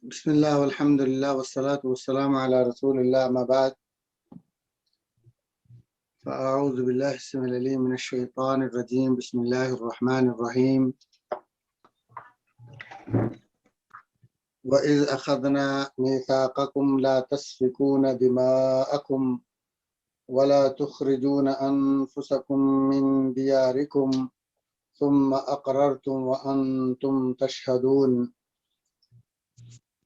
بسم الله والحمد لله والصلاة والسلام على رسول الله ما بعد فأعوذ بالله السميع العليم من الشيطان الرجيم بسم الله الرحمن الرحيم وإذ أخذنا ميثاقكم لا تسفكون دماءكم ولا تخرجون أنفسكم من دياركم ثم أقررتم وأنتم تشهدون۔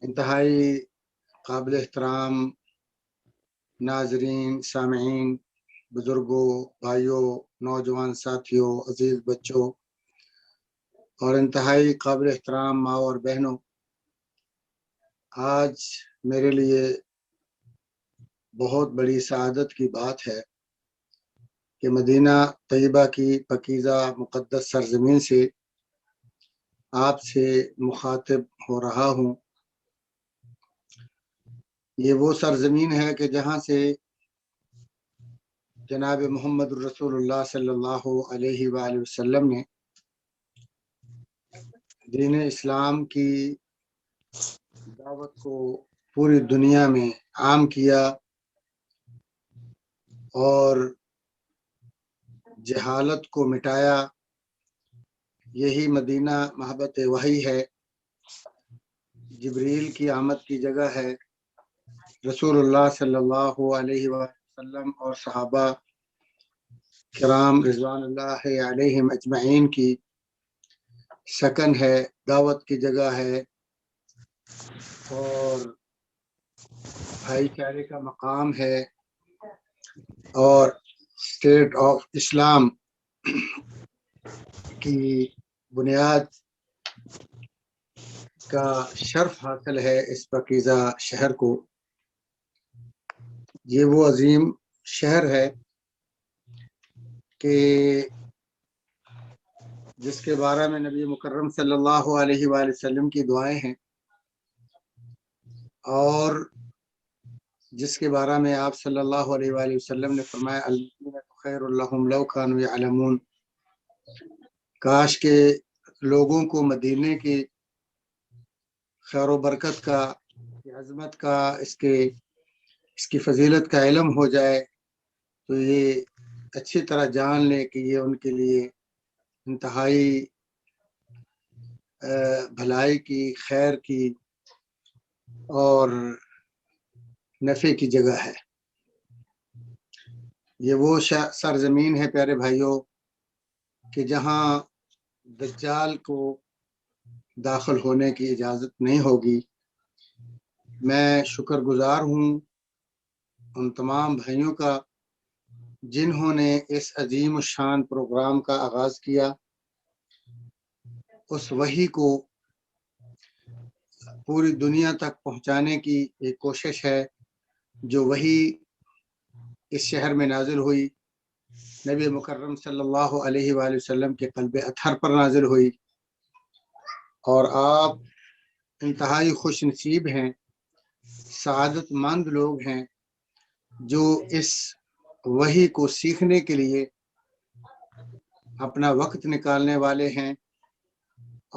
انتہائی قابل احترام ناظرین، سامعین، بزرگوں، بھائیوں، نوجوان ساتھیوں، عزیز بچوں اور انتہائی قابل احترام ماں اور بہنوں، آج میرے لیے بہت بڑی سعادت کی بات ہے کہ مدینہ طیبہ کی پاکیزہ مقدس سرزمین سے آپ سے مخاطب ہو رہا ہوں۔ یہ وہ سرزمین ہے کہ جہاں سے جناب محمد الرسول اللہ صلی اللہ علیہ وآلہ وسلم نے دین اسلام کی دعوت کو پوری دنیا میں عام کیا اور جہالت کو مٹایا۔ یہی مدینہ محبت وحی ہے، جبریل کی آمد کی جگہ ہے، رسول اللہ صلی اللہ علیہ وسلم اور صحابہ کرام رضوان اللہ علیہم اجمعین کی سکن ہے، دعوت کی جگہ ہے اور بھائی چارے کا مقام ہے اور اسٹیٹ آف اسلام کی بنیاد کا شرف حاصل ہے اس پاکیزہ شہر کو۔ یہ وہ عظیم شہر ہے کہ جس کے بارے میں نبی مکرم صلی اللہ علیہ وآلہ وسلم کی دعائیں ہیں اور جس کے بارے میں آپ صلی اللہ علیہ وآلہ وسلم نے فرمایا المدینہ خیر لہم لو کانوا یعلمون، کاش کے لوگوں کو مدینے کی خیر و برکت کا، عظمت کا، اس کی فضیلت کا علم ہو جائے تو یہ اچھی طرح جان لیں کہ یہ ان کے لیے انتہائی بھلائی کی، خیر کی اور نفع کی جگہ ہے۔ یہ وہ سرزمین ہے پیارے بھائیوں کہ جہاں دجال کو داخل ہونے کی اجازت نہیں ہوگی۔ میں شکر گزار ہوں ان تمام بھائیوں کا جنہوں نے اس عظیم الشان پروگرام کا آغاز کیا۔ اس وحی کو پوری دنیا تک پہنچانے کی ایک کوشش ہے جو وحی اس شہر میں نازل ہوئی، نبی مکرم صلی اللہ علیہ وآلہ وسلم کے قلب اطہر پر نازل ہوئی، اور آپ انتہائی خوش نصیب ہیں، سعادت مند لوگ ہیں جو اس وحی کو سیکھنے کے لیے اپنا وقت نکالنے والے ہیں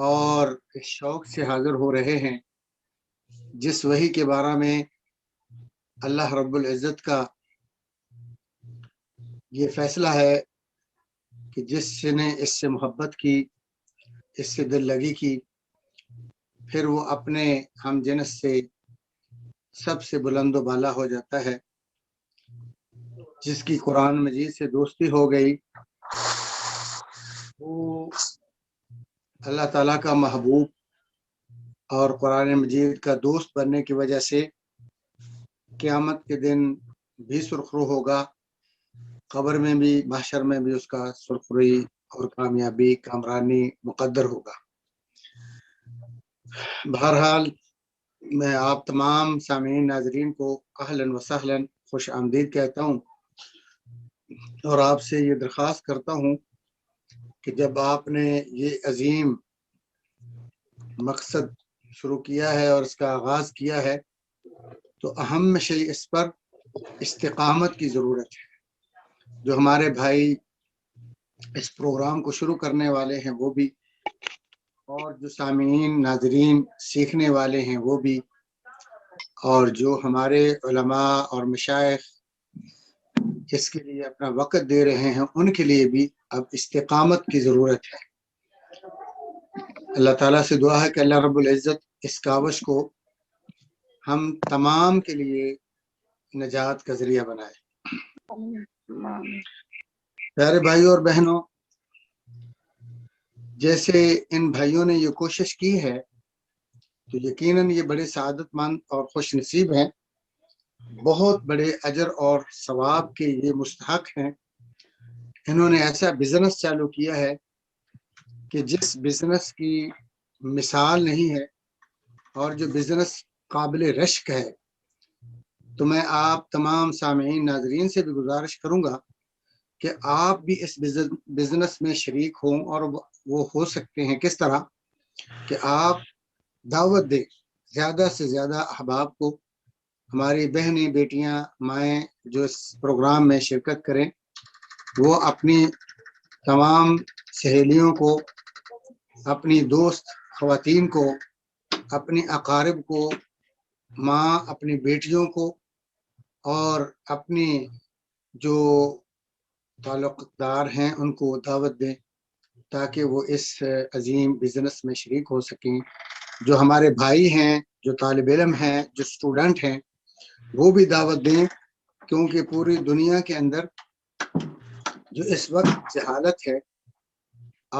اور اس شوق سے حاضر ہو رہے ہیں جس وحی کے بارے میں اللہ رب العزت کا یہ فیصلہ ہے کہ جس نے اس سے محبت کی، اس سے دل لگی کی، پھر وہ اپنے ہم جنس سے سب سے بلند و بالا ہو جاتا ہے۔ جس کی قرآن مجید سے دوستی ہو گئی وہ اللہ تعالیٰ کا محبوب اور قرآن مجید کا دوست بننے کی وجہ سے قیامت کے دن بھی سرخرو ہوگا، قبر میں بھی، محشر میں بھی اس کا سرخروئی اور کامیابی، کامرانی مقدر ہوگا۔ بہرحال میں آپ تمام سامعین ناظرین کو اہلاً و سہلاً خوش آمدید کہتا ہوں اور آپ سے یہ درخواست کرتا ہوں کہ جب آپ نے یہ عظیم مقصد شروع کیا ہے اور اس کا آغاز کیا ہے تو اہم شے اس پر استقامت کی ضرورت ہے۔ جو ہمارے بھائی اس پروگرام کو شروع کرنے والے ہیں وہ بھی، اور جو سامعین ناظرین سیکھنے والے ہیں وہ بھی، اور جو ہمارے علماء اور مشائخ اس کے لیے اپنا وقت دے رہے ہیں ان کے لیے بھی اب استقامت کی ضرورت ہے۔ اللہ تعالیٰ سے دعا ہے کہ اللہ رب العزت اس کاوش کو ہم تمام کے لیے نجات کا ذریعہ بنائے۔ پیارے بھائیوں اور بہنوں، جیسے ان بھائیوں نے یہ کوشش کی ہے تو یقیناً یہ بڑے سعادت مند اور خوش نصیب ہیں، بہت بڑے اجر اور ثواب کے یہ مستحق ہیں۔ انہوں نے ایسا بزنس چالو کیا ہے کہ جس بزنس کی مثال نہیں ہے اور جو بزنس قابل رشک ہے۔ تو میں آپ تمام سامعین ناظرین سے بھی گزارش کروں گا کہ آپ بھی اس بزنس میں شریک ہوں، اور وہ ہو سکتے ہیں کس طرح کہ آپ دعوت دیں زیادہ سے زیادہ احباب کو، ہماری بہنیں بیٹیاں مائیں جو اس پروگرام میں شرکت کریں، وہ اپنی تمام سہیلیوں کو، اپنی دوست خواتین کو، اپنی اقارب کو، ماں اپنی بیٹیوں کو اور اپنی جو تعلق دار ہیں ان کو دعوت دیں تاکہ وہ اس عظیم بزنس میں شریک ہو سکیں۔ جو ہمارے بھائی ہیں، جو طالب علم ہیں، جو اسٹوڈنٹ ہیں، وہ بھی دعوت دیں، کیونکہ پوری دنیا کے اندر جو اس وقت جہالت ہے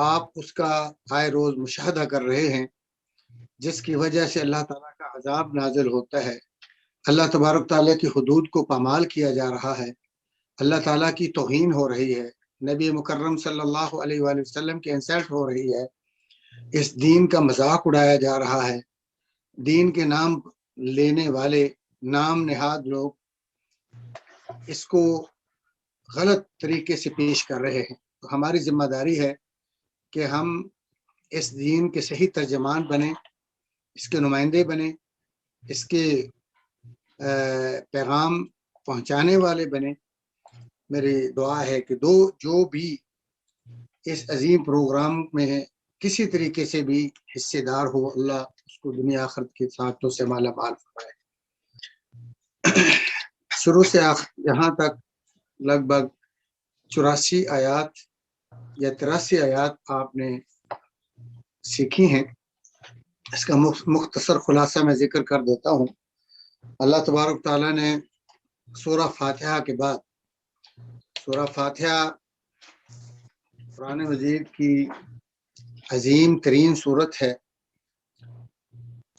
آپ اس کا آئے روز مشاہدہ کر رہے ہیں، جس کی وجہ سے اللہ تعالیٰ کا عذاب نازل ہوتا ہے، اللہ تبارک تعالیٰ کی حدود کو پامال کیا جا رہا ہے، اللہ تعالیٰ کی توہین ہو رہی ہے، نبی مکرم صلی اللہ علیہ وآلہ وسلم کی انسلٹ ہو رہی ہے، اس دین کا مذاق اڑایا جا رہا ہے، دین کے نام لینے والے نام نہاد لوگ اس کو غلط طریقے سے پیش کر رہے ہیں۔ تو ہماری ذمہ داری ہے کہ ہم اس دین کے صحیح ترجمان بنیں، اس کے نمائندے بنیں، اس کے پیغام پہنچانے والے بنیں۔ میری دعا ہے کہ جو بھی اس عظیم پروگرام میں کسی طریقے سے بھی حصے دار ہو، اللہ اس کو دنیا آخرت کی سعادتوں سے مالا مال فرمائے۔ شروع سے یہاں تک لگ بھگ 84 آیات یا 83 آیات آپ نے سیکھی ہیں۔ اس کا مختصر خلاصہ میں ذکر کر دیتا ہوں۔ اللہ تبارک تعالیٰ نے سورہ فاتحہ کے بعد، سورہ فاتحہ قرآن مجید کی عظیم ترین سورت ہے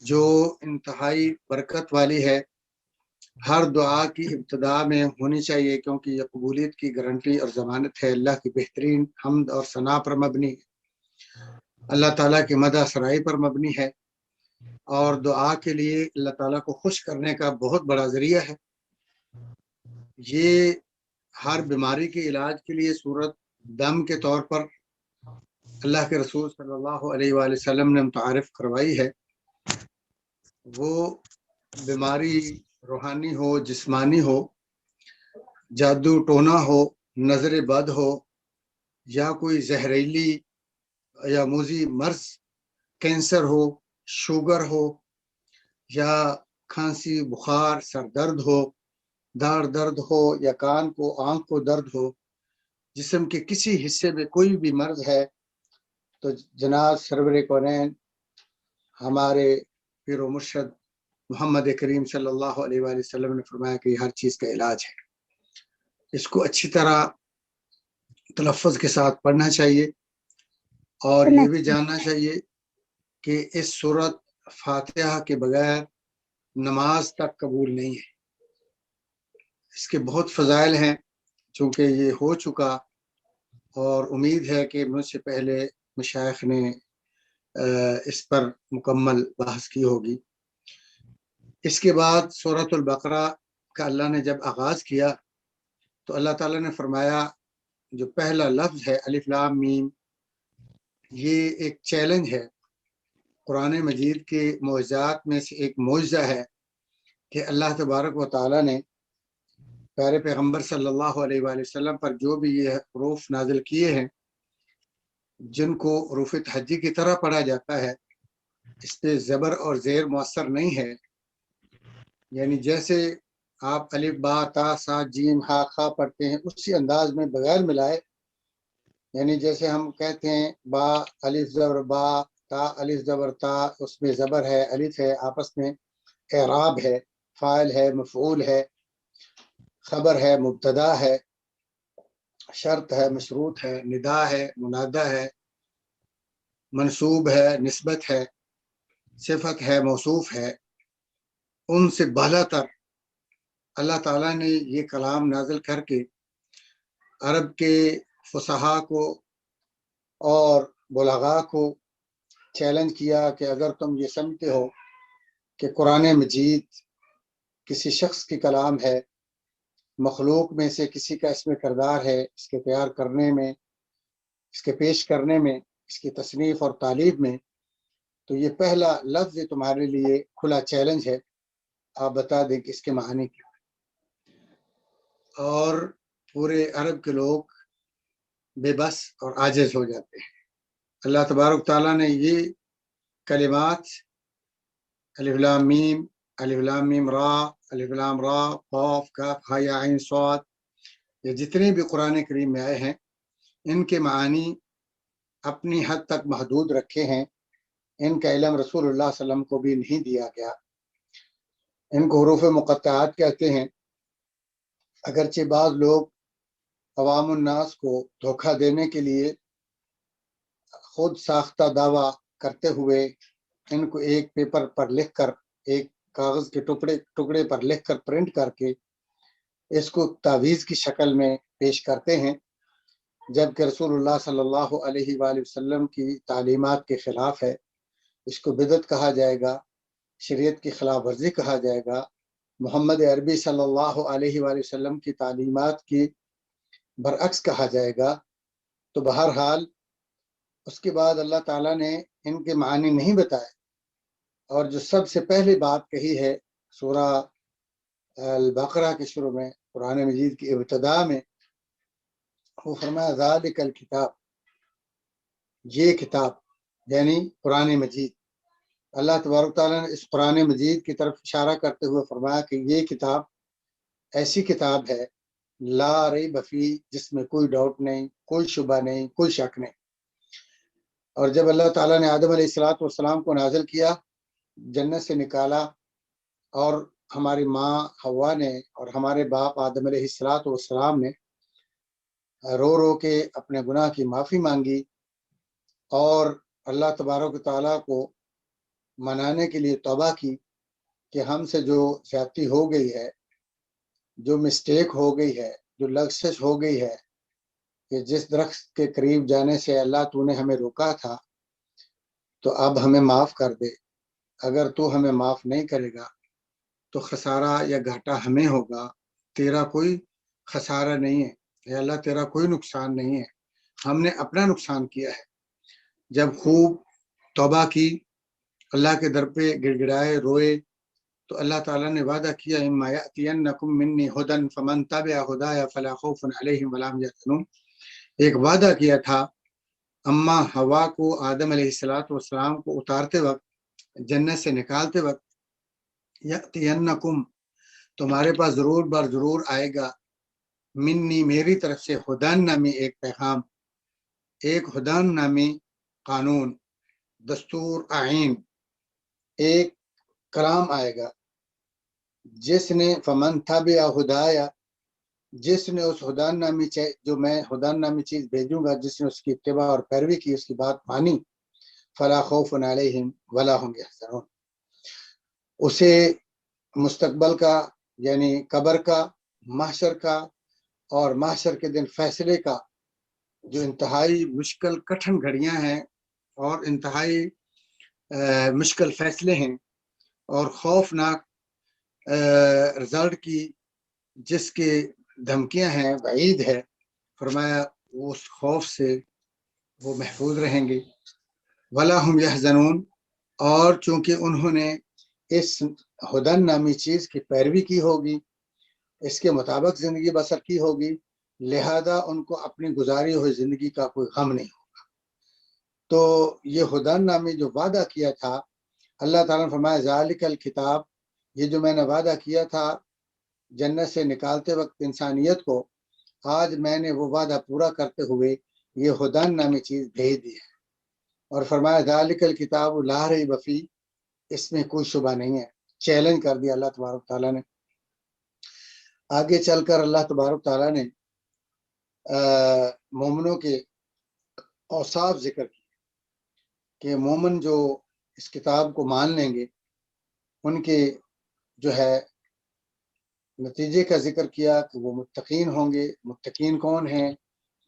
جو انتہائی برکت والی ہے، ہر دعا کی ابتدا میں ہونی چاہیے، کیونکہ یہ قبولیت کی گارنٹی اور ضمانت ہے، اللہ کی بہترین حمد اور ثنا پر مبنی ہے، اللہ تعالیٰ کی مدح سرائی پر مبنی ہے، اور دعا کے لیے اللہ تعالیٰ کو خوش کرنے کا بہت بڑا ذریعہ ہے۔ یہ ہر بیماری کے علاج کے لیے صورت دم کے طور پر اللہ کے رسول صلی اللہ علیہ وآلہ وسلم نے متعارف کروائی ہے۔ وہ بیماری روحانی ہو، جسمانی ہو، جادو ٹونا ہو، نظر بد ہو، یا کوئی زہریلی یا موذی مرض، کینسر ہو، شوگر ہو، یا کھانسی، بخار، سر درد ہو، داڑ درد ہو، یا کان کو آنکھ کو درد ہو، جسم کے کسی حصے میں کوئی بھی مرض ہے، تو جناب سرور کونین ہمارے پیر و مرشد محمد کریم صلی اللہ علیہ وآلہ وسلم نے فرمایا کہ یہ ہر چیز کا علاج ہے۔ اس کو اچھی طرح تلفظ کے ساتھ پڑھنا چاہیے، اور یہ بھی جاننا چاہیے کہ اس سورت فاتحہ کے بغیر نماز تک قبول نہیں ہے۔ اس کے بہت فضائل ہیں، چونکہ یہ ہو چکا، اور امید ہے کہ مجھ سے پہلے مشائخ نے اس پر مکمل بحث کی ہوگی۔ اس کے بعد سورۃ البقرہ کا اللہ نے جب آغاز کیا تو اللہ تعالیٰ نے فرمایا، جو پہلا لفظ ہے الف لام میم، یہ ایک چیلنج ہے، قرآن مجید کے معجزات میں سے ایک معجزہ ہے کہ اللہ تبارک و تعالیٰ نے پیارے پیغمبر صلی اللہ علیہ وآلہ وسلم پر جو بھی یہ حروف نازل کیے ہیں، جن کو حروف تہجی کی طرح پڑھا جاتا ہے، اس پہ زبر اور زیر مؤثر نہیں ہے، یعنی جیسے آپ الف با تا سا جیم ہا خا پڑھتے ہیں اسی انداز میں بغیر ملائے، یعنی جیسے ہم کہتے ہیں با الف زبر با تا الف زبر تا، اس میں زبر ہے الف ہے، آپس میں اعراب ہے، فاعل ہے مفعول ہے، خبر ہے مبتدا ہے، شرط ہے مشروط ہے، ندا ہے منادہ ہے، منصوب ہے نسبت ہے، صفت ہے موصوف ہے، ان سے بالا تر اللہ تعالیٰ نے یہ کلام نازل کر کے عرب کے فصحاء کو اور بلغاء کو چیلنج کیا کہ اگر تم یہ سمجھتے ہو کہ قرآن مجید کسی شخص کی کلام ہے، مخلوق میں سے کسی کا اس میں کردار ہے، اس کے تیار کرنے میں، اس کے پیش کرنے میں، اس کی تصنیف اور تعلیف میں، تو یہ پہلا لفظ تمہارے لیے کھلا چیلنج ہے، آپ بتا دیں کہ اس کے معنی کیا ہے۔ اور پورے عرب کے لوگ بے بس اور عاجز ہو جاتے ہیں۔ اللہ تبارک تعالیٰ نے یہ کلمات الف لام میم، الف لام میم را، الف لام را، قاف کاف ہا یا عین صاد، یہ جتنے بھی قرآن کریم میں آئے ہیں ان کے معانی اپنی حد تک محدود رکھے ہیں، ان کا علم رسول اللہ صلی اللہ علیہ وسلم کو بھی نہیں دیا گیا۔ ان کو حروف مقطعات کہتے ہیں، اگرچہ بعض لوگ عوام الناس کو دھوکہ دینے کے لیے خود ساختہ دعویٰ کرتے ہوئے ان کو ایک پیپر پر لکھ کر، ایک کاغذ کے ٹکڑے پر لکھ کر پرنٹ کر کے اس کو تعویذ کی شکل میں پیش کرتے ہیں، جبکہ رسول اللہ صلی اللہ علیہ وآلہ وسلم کی تعلیمات کے خلاف ہے۔ اس کو بدعت کہا جائے گا، شریعت کی خلاف ورزی کہا جائے گا، محمد عربی صلی اللہ علیہ وآلہ وسلم کی تعلیمات کی برعکس کہا جائے گا۔ تو بہرحال اس کے بعد اللہ تعالیٰ نے ان کے معنی نہیں بتائے، اور جو سب سے پہلی بات کہی ہے سورہ البقرہ کے شروع میں، قرآن مجید کی ابتدا میں، وہ فرمایا ذالک الکتاب، یہ کتاب یعنی قرآن مجید۔ اللہ تبارک تعالیٰ نے اس قرآن مجید کی طرف اشارہ کرتے ہوئے فرمایا کہ یہ کتاب ایسی کتاب ہے لا ریب فی، جس میں کوئی ڈاؤٹ نہیں، کوئی شبہ نہیں، کوئی شک نہیں۔ اور جب اللہ تعالیٰ نے آدم علیہ السلام کو نازل کیا، جنت سے نکالا، اور ہماری ماں حوا نے اور ہمارے باپ آدم علیہ السلام نے رو رو کے اپنے گناہ کی معافی مانگی اور اللہ تبارک و تعالیٰ کو منانے کے لیے توبہ کی کہ ہم سے جو زیادتی ہو گئی ہے، جو مسٹیک ہو گئی ہے، جو لغزش ہو گئی ہے، کہ جس درخت کے قریب جانے سے اللہ تو نے ہمیں روکا تھا، تو اب ہمیں معاف کر دے۔ اگر تو ہمیں معاف نہیں کرے گا تو خسارہ یا گھاٹا ہمیں ہوگا، تیرا کوئی خسارہ نہیں ہے، یا اللہ تیرا کوئی نقصان نہیں ہے، ہم نے اپنا نقصان کیا ہے۔ جب خوب توبہ کی، اللہ کے در پہ گڑ گڑائے، روئے، تو اللہ تعالیٰ نے وعدہ کیا اما یأتینکم منی ھدی فمن تبع ھدای فلا خوف علیہم ولا هم یحزنون۔ ایک وعدہ کیا تھا اما حوا کو، آدم علیہ السلام کو اتارتے وقت، جنت سے نکالتے وقت، یأتینکم، تمہارے پاس ضرور بر ضرور آئے گا، منی، میری طرف سے، ہدن نامی ایک پیغام، ایک ہدن نامی قانون، دستور، آئین، ایک کلام آئے گا، جس نے فمن تبع ھدایا، جس نے اس ہدن نامی جو میں ہدن نامی چیز بھیجوں گا، جس نے اس کی اتباع اور پیروی کی، اس کی بات مانی، فلا خوف علیہم ولا هم یحزنون، اسے مستقبل کا یعنی قبر کا، محشر کا، اور محشر کے دن فیصلے کا، جو انتہائی مشکل کٹھن گھڑیاں ہیں اور انتہائی مشکل فیصلے ہیں اور خوفناک رزلٹ کی جس کے دھمکیاں ہیں، وعید ہے، فرمایا اس خوف سے وہ محفوظ رہیں گے۔ ولا هم یحزنون، اور چونکہ انہوں نے اس ہدن نامی چیز کی پیروی کی ہوگی، اس کے مطابق زندگی بسر کی ہوگی، لہذا ان کو اپنی گزاری ہوئی زندگی کا کوئی غم نہیں ہوگا۔ تو یہ ہدن نامی جو وعدہ کیا تھا، اللہ تعالیٰ نے فرمایا ذالک الکتاب، یہ جو میں نے وعدہ کیا تھا جنت سے نکالتے وقت انسانیت کو، آج میں نے وہ وعدہ پورا کرتے ہوئے یہ ہدن نامی چیز بھیج دی ہے۔ اور فرمایا ذالک الکتاب لا ریب فیہ، اس میں کوئی شبہ نہیں ہے۔ چیلنج کر دیا اللہ تبارک تعالیٰ نے۔ آگے چل کر اللہ تبارک تعالیٰ نے مومنوں کے اوصاف ذکر کیے کہ مومن جو اس کتاب کو مان لیں گے ان کے جو ہے نتیجے کا ذکر کیا کہ وہ متقین ہوں گے۔ متقین کون ہیں؟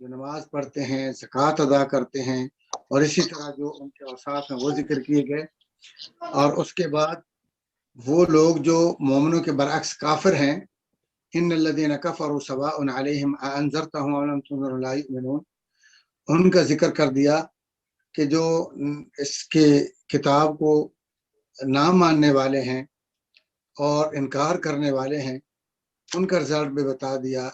جو نماز پڑھتے ہیں، زکوٰۃ ادا کرتے ہیں، اور اسی طرح جو ان کے اوصاف ہیں وہ ذکر کیے گئے۔ اور اس کے بعد وہ لوگ جو مومنوں کے برعکس کافر ہیں، ان الذین کفروا سواء علیہم اانذرتهم ام لم تنذرهم لا یؤمنون، ان کا ذکر کر دیا کہ جو اس کے کتاب کو نہ ماننے والے ہیں اور انکار کرنے والے ہیں ان کا رزلٹ بھی بتا دیا۔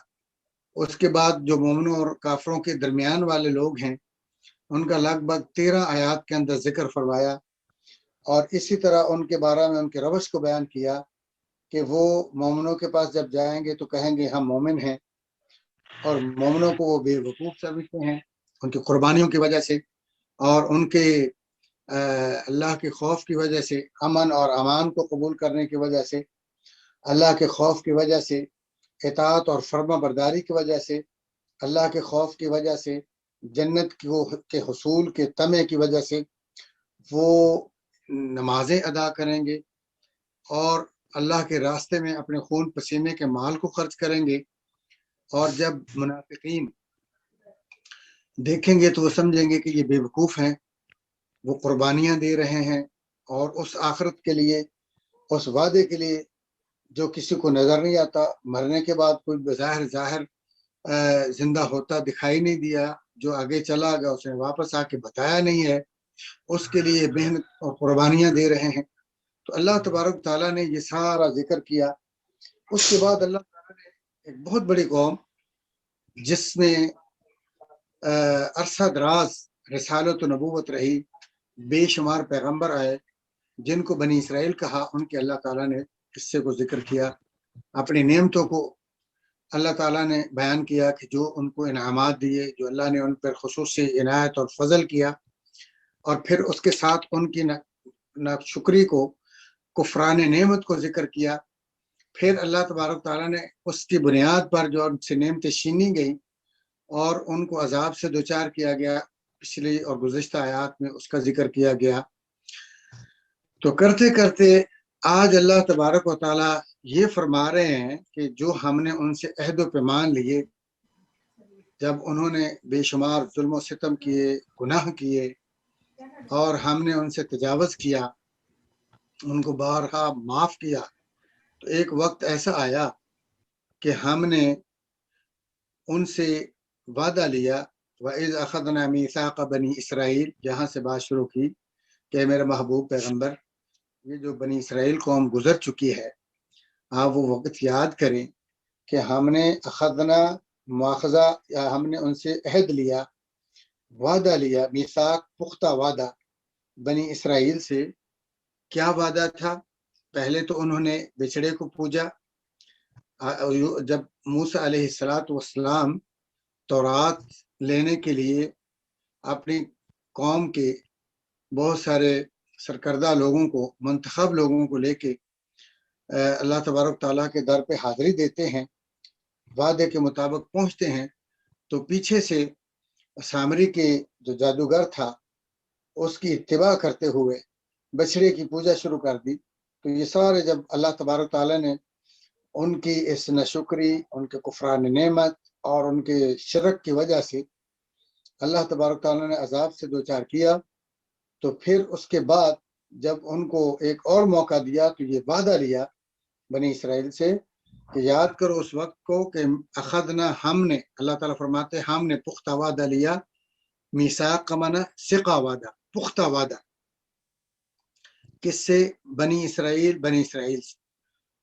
اس کے بعد جو مومنوں اور کافروں کے درمیان والے لوگ ہیں ان کا لگ بھگ 13 آیات کے اندر ذکر فرمایا، اور اسی طرح ان کے بارے میں ان کے روش کو بیان کیا کہ وہ مومنوں کے پاس جب جائیں گے تو کہیں گے ہم مومن ہیں، اور مومنوں کو وہ بے وقوف سمجھتے ہیں ان کی قربانیوں کی وجہ سے اور ان کے اللہ کے خوف کی وجہ سے، امن اور امان کو قبول کرنے کی وجہ سے، اللہ کے خوف کی وجہ سے، اطاعت اور فرما برداری کی وجہ سے، اللہ کے خوف کی وجہ سے، جنت کے حصول کے طمع کی وجہ سے وہ نمازیں ادا کریں گے اور اللہ کے راستے میں اپنے خون پسینے کے مال کو خرچ کریں گے۔ اور جب منافقین دیکھیں گے تو وہ سمجھیں گے کہ یہ بے وقوف ہیں، وہ قربانیاں دے رہے ہیں اور اس آخرت کے لیے، اس وعدے کے لیے جو کسی کو نظر نہیں آتا، مرنے کے بعد کوئی ظاہر زندہ ہوتا دکھائی نہیں دیا، جو آگے چلا گیا اس نے واپس آ کے بتایا نہیں ہے، اس کے لیے محنت اور قربانیاں دے رہے ہیں۔ تو اللہ تبارک تعالیٰ نے یہ سارا ذکر کیا۔ اس کے بعد اللہ تعالیٰ نے ایک بہت بڑی قوم جس میں عرصہ دراز رسالت و نبوت رہی، بے شمار پیغمبر آئے جن کو بنی اسرائیل کہا، ان کے اللہ تعالیٰ نے قصے کو ذکر کیا، اپنی نعمتوں کو اللہ تعالیٰ نے بیان کیا کہ جو ان کو انعامات دیے، جو اللہ نے ان پر خصوصی عنایت اور فضل کیا، اور پھر اس کے ساتھ ان کی ناشکری کو، کفران نعمت کو ذکر کیا۔ پھر اللہ تبارک تعالیٰ نے اس کی بنیاد پر جو ان سے نعمتیں چھینی گئی اور ان کو عذاب سے دوچار کیا گیا، پچھلی اور گزشتہ آیات میں اس کا ذکر کیا گیا۔ تو کرتے کرتے آج اللہ تبارک و تعالیٰ یہ فرما رہے ہیں کہ جو ہم نے ان سے عہد و پیمان لیے، جب انہوں نے بے شمار ظلم و ستم کیے، گناہ کیے، اور ہم نے ان سے تجاوز کیا، ان کو بارہا معاف کیا، تو ایک وقت ایسا آیا کہ ہم نے ان سے وعدہ لیا، وَإِذْ أَخَذْنَا مِيثَاقَ بَنِي اسرائیل، جہاں سے بات شروع کی کہ میرے محبوب پیغمبر، یہ جو بنی اسرائیل قوم گزر چکی ہے، آپ وہ وقت یاد کریں کہ ہم نے اخذنا مواخذہ، یا ہم نے ان سے عہد لیا، وعدہ لیا، میثاق پختہ وعدہ بنی اسرائیل سے۔ کیا وعدہ تھا؟ پہلے تو انہوں نے بچڑے کو پوجا۔ جب موسیٰ علیہ السلام تورات لینے کے لیے اپنی قوم کے بہت سارے سرکردہ لوگوں کو، منتخب لوگوں کو لے کے اللہ تبارک تعالیٰ کے در پہ حاضری دیتے ہیں، وعدے کے مطابق پہنچتے ہیں، تو پیچھے سے سامری کے جو جادوگر تھا اس کی اتباع کرتے ہوئے بچڑے کی پوجا شروع کر دی۔ تو یہ سارے جب اللہ تبارک تعالیٰ نے ان کی اس ناشکری، ان کے کفران نعمت اور ان کے شرک کی وجہ سے اللہ تبارک تعالیٰ نے عذاب سے دوچار کیا، تو پھر اس کے بعد جب ان کو ایک اور موقع دیا تو یہ وعدہ لیا بنی اسرائیل سے کہ یاد کرو اس وقت کو کہ اخذنا، ہم نے، اللہ تعالیٰ فرماتے ہم نے پختہ وعدہ لیا، میثاق کا معنی ثقہ وعدہ، پختہ وعدہ، کس سے؟ بنی اسرائیل سے،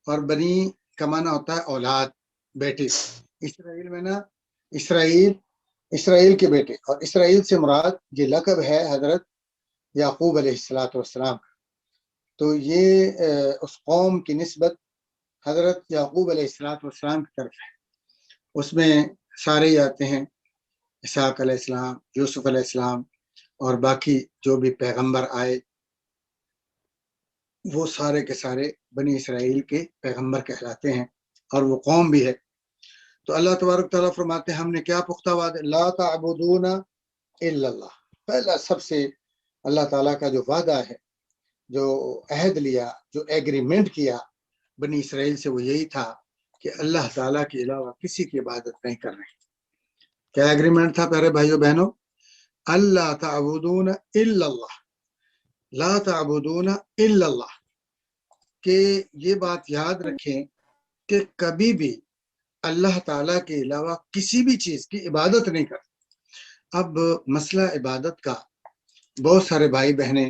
اور بنی کا معنی ہوتا ہے اولاد، بیٹے۔ اسرائیل میں نا اسرائیل کے بیٹے، اور اسرائیل سے مراد یہ لقب ہے حضرت یعقوب علیہ السلام کا، تو یہ اس قوم کی نسبت حضرت یعقوب علیہ السلام کی طرف ہے. اس میں سارے ہی آتے ہیں، اسحاق علیہ السلام، یوسف علیہ السلام اور باقی جو بھی پیغمبر آئے وہ سارے کے سارے بنی اسرائیل کے پیغمبر کہلاتے ہیں، اور وہ قوم بھی ہے. تو اللہ تبارک تعالیٰ فرماتے ہیں ہم نے کیا پختہ وعدہ، لا تعبدون الا اللہ. پہلا سب سے اللہ تعالیٰ کا جو وعدہ ہے، جو عہد لیا، جو ایگریمنٹ کیا بنی اسرائیل سے، وہ یہی تھا کہ اللہ تعالیٰ کے علاوہ کسی کی عبادت نہیں کر رہے. کیا ایگریمنٹ تھا پیارے بھائیو بہنوں؟ اللہ تعبدون الا اللہ، لا تعبدون الا اللہ، کہ یہ بات یاد رکھیں کہ کبھی بھی اللہ تعالیٰ کے علاوہ کسی بھی چیز کی عبادت نہیں کرتے. اب مسئلہ عبادت کا بہت سارے بھائی بہنیں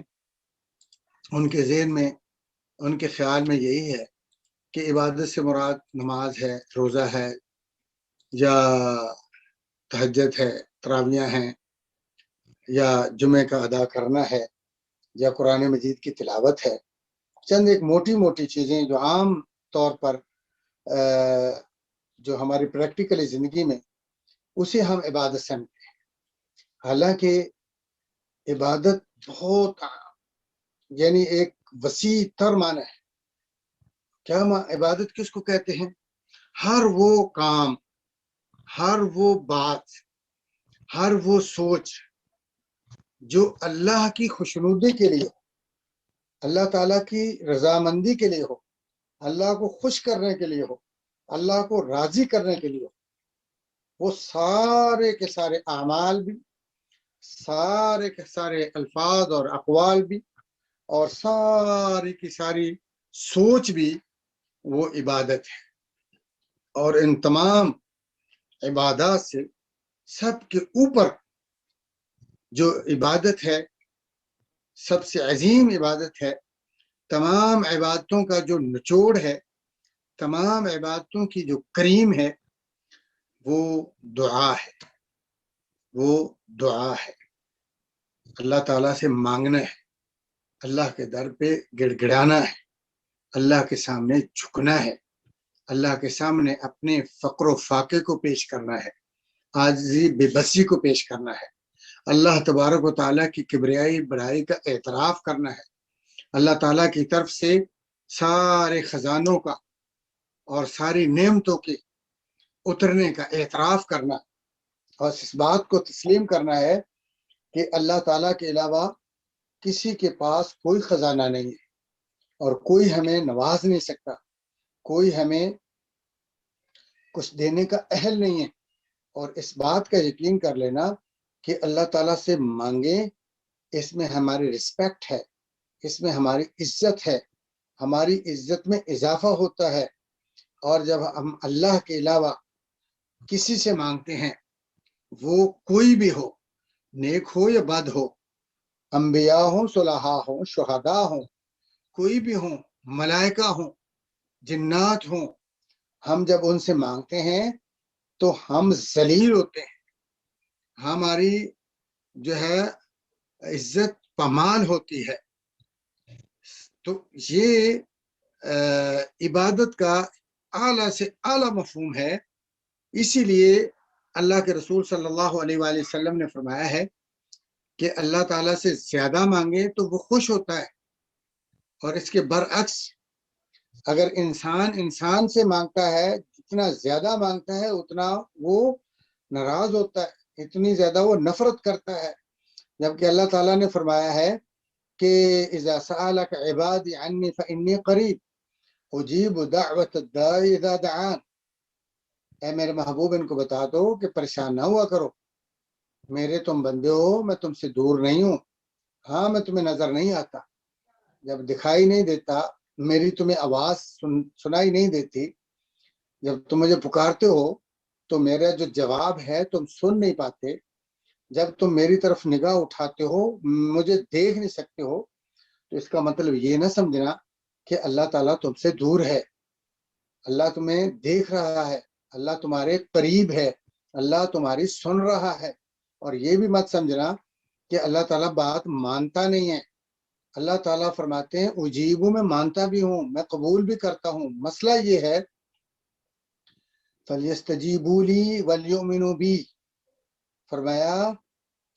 ان کے ذہن میں، ان کے خیال میں یہی ہے کہ عبادت سے مراد نماز ہے، روزہ ہے، یا تہجد ہے، تراویح ہیں، یا جمعے کا ادا کرنا ہے، یا قرآن مجید کی تلاوت ہے. چند ایک موٹی موٹی چیزیں جو عام طور پر جو ہماری پریکٹیکلی زندگی میں اسے ہم عبادت سمجھتے ہیں. حالانکہ عبادت بہت یعنی ایک وسیع تر معنی ہے. کیا عبادت کس کو کہتے ہیں؟ ہر وہ کام، ہر وہ بات، ہر وہ سوچ جو اللہ کی خوشنودی کے لیے، اللہ تعالیٰ کی رضامندی کے لیے ہو، اللہ کو خوش کرنے کے لیے ہو، اللہ کو راضی کرنے کے لیے ہو، وہ سارے کے سارے اعمال بھی، سارے کے سارے الفاظ اور اقوال بھی، اور ساری کی ساری سوچ بھی وہ عبادت ہے. اور ان تمام عبادات سے سب کے اوپر جو عبادت ہے، سب سے عظیم عبادت ہے، تمام عبادتوں کا جو نچوڑ ہے، تمام عبادتوں کی جو کریم ہے، وہ دعا ہے. وہ دعا ہے، اللہ تعالیٰ سے مانگنا ہے، اللہ کے در پہ گڑ گڑانا ہے، اللہ کے سامنے جھکنا ہے، اللہ کے سامنے اپنے فقر و فاقے کو پیش کرنا ہے، عاجزی بے بسی کو پیش کرنا ہے، اللہ تبارک و تعالیٰ کی کبریائی بڑائی کا اعتراف کرنا ہے، اللہ تعالیٰ کی طرف سے سارے خزانوں کا اور ساری نعمتوں کے اترنے کا اعتراف کرنا، اور اس بات کو تسلیم کرنا ہے کہ اللہ تعالیٰ کے علاوہ کسی کے پاس کوئی خزانہ نہیں ہے، اور کوئی ہمیں نواز نہیں سکتا، کوئی ہمیں کچھ دینے کا اہل نہیں ہے. اور اس بات کا یقین کر لینا کہ اللہ تعالیٰ سے مانگیں، اس میں ہماری رسپیکٹ ہے، اس میں ہماری عزت ہے، ہماری عزت میں اضافہ ہوتا ہے. اور جب ہم اللہ کے علاوہ کسی سے مانگتے ہیں، وہ کوئی بھی ہو، نیک ہو یا بد ہو، انبیاء ہوں، صلحاء ہوں، شہداء ہوں، کوئی بھی ہوں، ملائکہ ہوں، جنات ہوں، ہم جب ان سے مانگتے ہیں تو ہم ذلیل ہوتے ہیں، ہماری جو ہے عزت پامال ہوتی ہے. تو یہ عبادت کا اعلیٰ سے اعلیٰ مفہوم ہے. اسی لیے اللہ کے رسول صلی اللہ علیہ وآلہ وسلم نے فرمایا ہے کہ اللہ تعالیٰ سے زیادہ مانگے تو وہ خوش ہوتا ہے، اور اس کے برعکس اگر انسان سے مانگتا ہے، جتنا زیادہ مانگتا ہے اتنا وہ ناراض ہوتا ہے، اتنی زیادہ وہ نفرت کرتا ہے. جبکہ اللہ تعالیٰ نے فرمایا ہے کہ اذا سألك عبادی عنی فإنی قریب اجیب دعوت الداعی اذا دعان. اے میرے محبوب، ان کو بتا دو کہ پریشان نہ ہوا کرو، میرے تم بندے ہو، میں تم سے دور نہیں ہوں. ہاں، میں تمہیں نظر نہیں آتا، جب دکھائی نہیں دیتا، میری تمہیں آواز سنائی نہیں دیتی، جب تم مجھے پکارتے ہو تو میرا جو جواب ہے تم سن نہیں پاتے، جب تم میری طرف نگاہ اٹھاتے ہو مجھے دیکھ نہیں سکتے ہو، تو اس کا مطلب یہ نہ سمجھنا کہ اللہ تعالیٰ تم سے دور ہے. اللہ تمہیں دیکھ رہا ہے، اللہ تمہارے قریب ہے، اللہ تمہاری سن رہا ہے. اور یہ بھی مت سمجھنا کہ اللہ تعالیٰ بات مانتا نہیں ہے، اللہ تعالیٰ فرماتے ہیں اجیبو میں مانتا بھی ہوں، میں قبول بھی کرتا ہوں، مسئلہ یہ ہے فَلْيَسْتَجِيبُوا لِي وَلْيُؤْمِنُوا بِي، فرمایا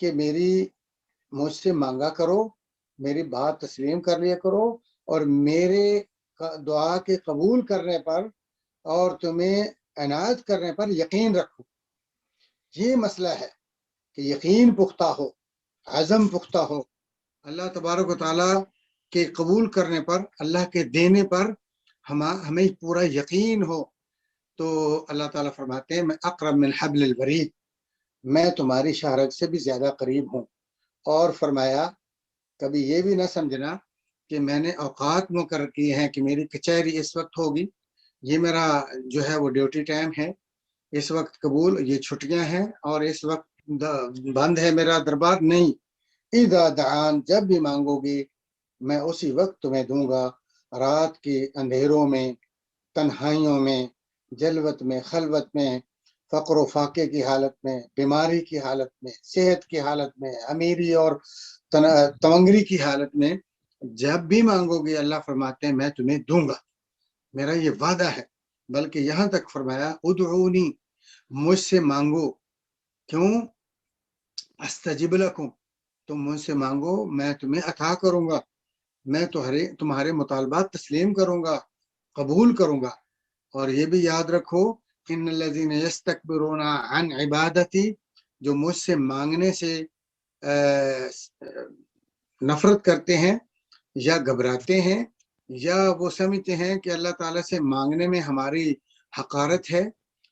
کہ مجھ سے مانگا کرو، میری بات تسلیم کر لیا کرو، اور میرے دعا کے قبول کرنے پر اور تمہیں عنایت کرنے پر یقین رکھو۔ یہ مسئلہ ہے کہ یقین پختہ ہو، عزم پختہ ہو، اللہ تبارک و تعالیٰ کے قبول کرنے پر، اللہ کے دینے پر ہمیں پورا یقین ہو۔ تو اللہ تعالیٰ فرماتے ہیں میں اقرب من حبل الورید، میں تمہاری شہرگ سے بھی زیادہ قریب ہوں۔ اور فرمایا کبھی یہ بھی نہ سمجھنا کہ میں نے اوقات مقرر کیے ہیں کہ میری کچہری اس وقت ہوگی، یہ میرا جو ہے وہ ڈیوٹی ٹائم ہے، اس وقت قبول، یہ چھٹیاں ہیں اور اس وقت بند ہے میرا دربار، نہیں۔ اذا دعان، جب بھی مانگو گی میں اسی وقت تمہیں دوں گا، رات کے اندھیروں میں، تنہائیوں میں، جلوت میں، خلوت میں، فقر و فاقے کی حالت میں، بیماری کی حالت میں، صحت کی حالت میں، امیری اور تونگری کی حالت میں، جب بھی مانگو گے اللہ فرماتے ہیں میں تمہیں دوں گا، میرا یہ وعدہ ہے۔ بلکہ یہاں تک فرمایا ادعونی، مجھ سے مانگو، کیوں؟ استجب لکم، تم مجھ سے مانگو میں تمہیں عطا کروں گا، میں تمہارے مطالبات تسلیم کروں گا، قبول کروں گا۔ اور یہ بھی یاد رکھو ان الذین یستکبرون عن عبادتی، جو مجھ سے مانگنے سے نفرت کرتے ہیں یا گھبراتے ہیں، یا وہ سمجھتے ہیں کہ اللہ تعالیٰ سے مانگنے میں ہماری حقارت ہے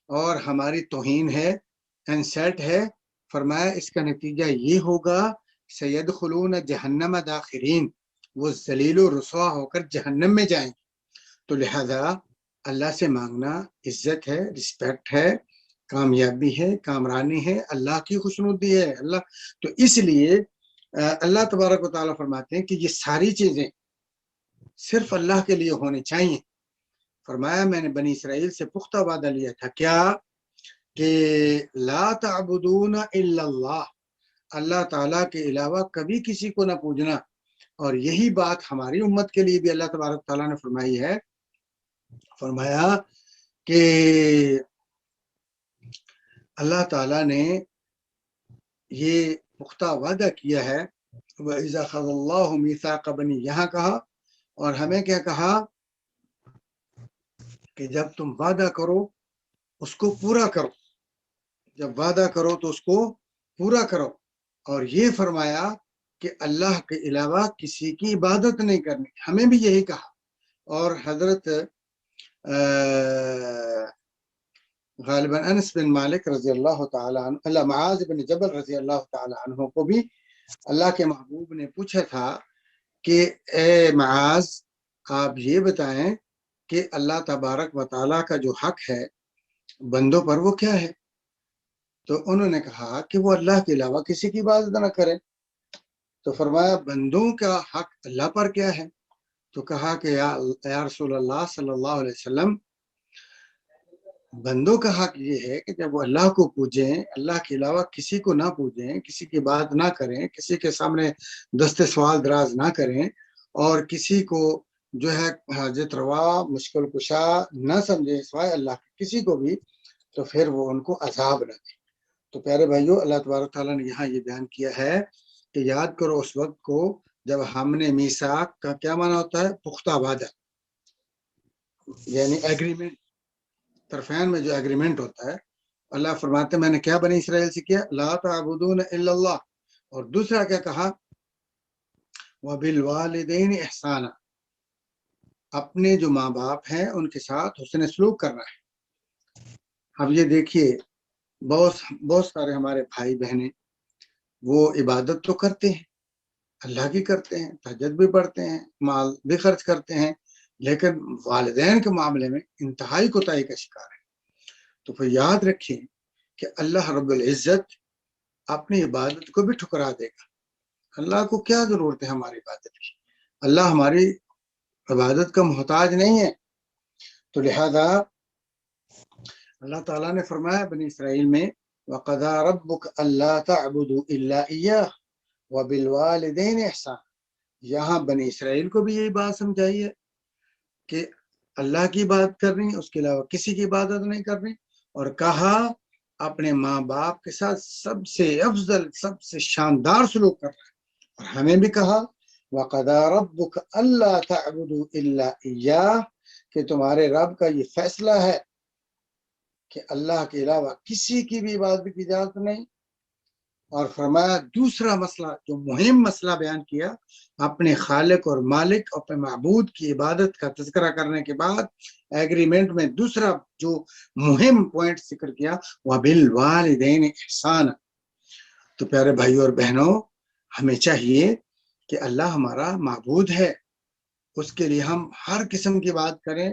اور ہماری توہین ہے، انسلٹ ہے، فرمایا اس کا نتیجہ یہ ہوگا سیدخلون جہنم داخرین، وہ ذلیل و رسوا ہو کر جہنم میں جائیں گے۔ تو لہذا اللہ سے مانگنا عزت ہے، رسپیکٹ ہے، کامیابی ہے، کامرانی ہے، اللہ کی خوشنودی ہے۔ اللہ تو اس لیے اللہ تبارک و تعالیٰ فرماتے ہیں کہ یہ ساری چیزیں صرف اللہ کے لیے ہونی چاہیے۔ فرمایا میں نے بنی اسرائیل سے پختہ وعدہ لیا تھا، کیا؟ کہ لا تعبدون الا اللہ، اللہ تعالیٰ کے علاوہ کبھی کسی کو نہ پوجنا۔ اور یہی بات ہماری امت کے لیے بھی اللہ تبارک تعالیٰ نے فرمائی ہے، فرمایا کہ اللہ تعالیٰ نے یہ پختہ وعدہ کیا ہے، وَإِذَا أَخَذَ اللَّهُ مِيثَاقَ بَنِي، یہاں کہا، اور ہمیں کیا کہا کہ جب تم وعدہ کرو اس کو پورا کرو، جب وعدہ کرو تو اس کو پورا کرو۔ اور یہ فرمایا کہ اللہ کے علاوہ کسی کی عبادت نہیں کرنی، ہمیں بھی یہی کہا۔ اور حضرت غالباً انس بن مالک رضی اللہ تعالیٰ عنہ، معاذ بن جبل رضی اللہ تعالیٰ عنہ کو بھی اللہ کے محبوب نے پوچھا تھا کہ اے معاذ، آپ یہ بتائیں کہ اللہ تبارک و تعالیٰ کا جو حق ہے بندوں پر وہ کیا ہے؟ تو انہوں نے کہا کہ وہ اللہ کے علاوہ کسی کی عبادت نہ کریں۔ تو فرمایا بندوں کا حق اللہ پر کیا ہے؟ تو کہا کہ یا رسول اللہ صلی اللہ علیہ وسلم، بندوں کا حق یہ ہے کہ جب وہ اللہ کو پوجیں، اللہ کے علاوہ کسی کو نہ پوجیں، کسی کی بات نہ کریں، کسی کے سامنے دست سوال دراز نہ کریں، اور کسی کو جو ہے حاجت روا، مشکل کشا نہ سمجھیں سوائے اللہ کے کسی کو بھی، تو پھر وہ ان کو عذاب نہ دیں۔ تو پیارے بھائیو، اللہ تبارک تعالیٰ نے یہاں یہ بیان کیا ہے کہ یاد کرو اس وقت کو جب ہم نے میثاق کا کیا معنی ہوتا ہے؟ پختہ وعدہ، یعنی ایگریمنٹ، طرفین میں جو ایگریمنٹ ہوتا ہے۔ اللہ فرماتے ہیں میں نے کیا بنی اسرائیل سے کیا؟ لا تعبدون الا اللہ، اور دوسرا کیا کہا؟ وبالوالدین احسانا، اپنے جو ماں باپ ہیں ان کے ساتھ حسن سلوک کرنا ہے۔ اب یہ دیکھیے بہت سارے ہمارے بھائی بہنیں وہ عبادت تو کرتے ہیں، اللہ کی کرتے ہیں، تہجد بھی پڑھتے ہیں، مال بھی خرچ کرتے ہیں، لیکن والدین کے معاملے میں انتہائی کوتاہی کا شکار ہے۔ تو پھر یاد رکھیں کہ اللہ رب العزت اپنی عبادت کو بھی ٹھکرا دے گا۔ اللہ کو کیا ضرورت ہے ہماری عبادت کی؟ اللہ ہماری عبادت کا محتاج نہیں ہے۔ تو لہذا اللہ تعالیٰ نے فرمایا بنی اسرائیل میں وَقَضَىٰ رَبُّكَ أَلَّا تَعْبُدُوا إِلَّا إِيَّاهُ وَبِالْوَالِدَيْنِ إِحْسَانًا، یہاں بنی اسرائیل کو بھی یہی بات سمجھائی ہے کہ اللہ کی بات کرنی، اس کے علاوہ کسی کی عبادت نہیں کرنی، اور کہا اپنے ماں باپ کے ساتھ سب سے افضل، سب سے شاندار سلوک کرنا ہے۔ اور ہمیں بھی کہا وَقَضَىٰ رَبُّكَ أَلَّا تَعْبُدُوا إِلَّا إِيَّاهُ، کہ تمہارے رب کا یہ فیصلہ ہے کہ اللہ کے علاوہ کسی کی بھی عبادت کی اجازت نہیں۔ اور فرمایا دوسرا مسئلہ، جو مہم مسئلہ بیان کیا اپنے خالق اور مالک، اپنے معبود کی عبادت کا تذکرہ کرنے کے بعد ایگریمنٹ میں دوسرا جو مہم پوائنٹ ذکر کیا وَبِالْوَالِدَيْنِ إِحْسَانًا۔ تو پیارے بھائیوں اور بہنوں، ہمیں چاہیے کہ اللہ ہمارا معبود ہے، اس کے لیے ہم ہر قسم کی بات کریں،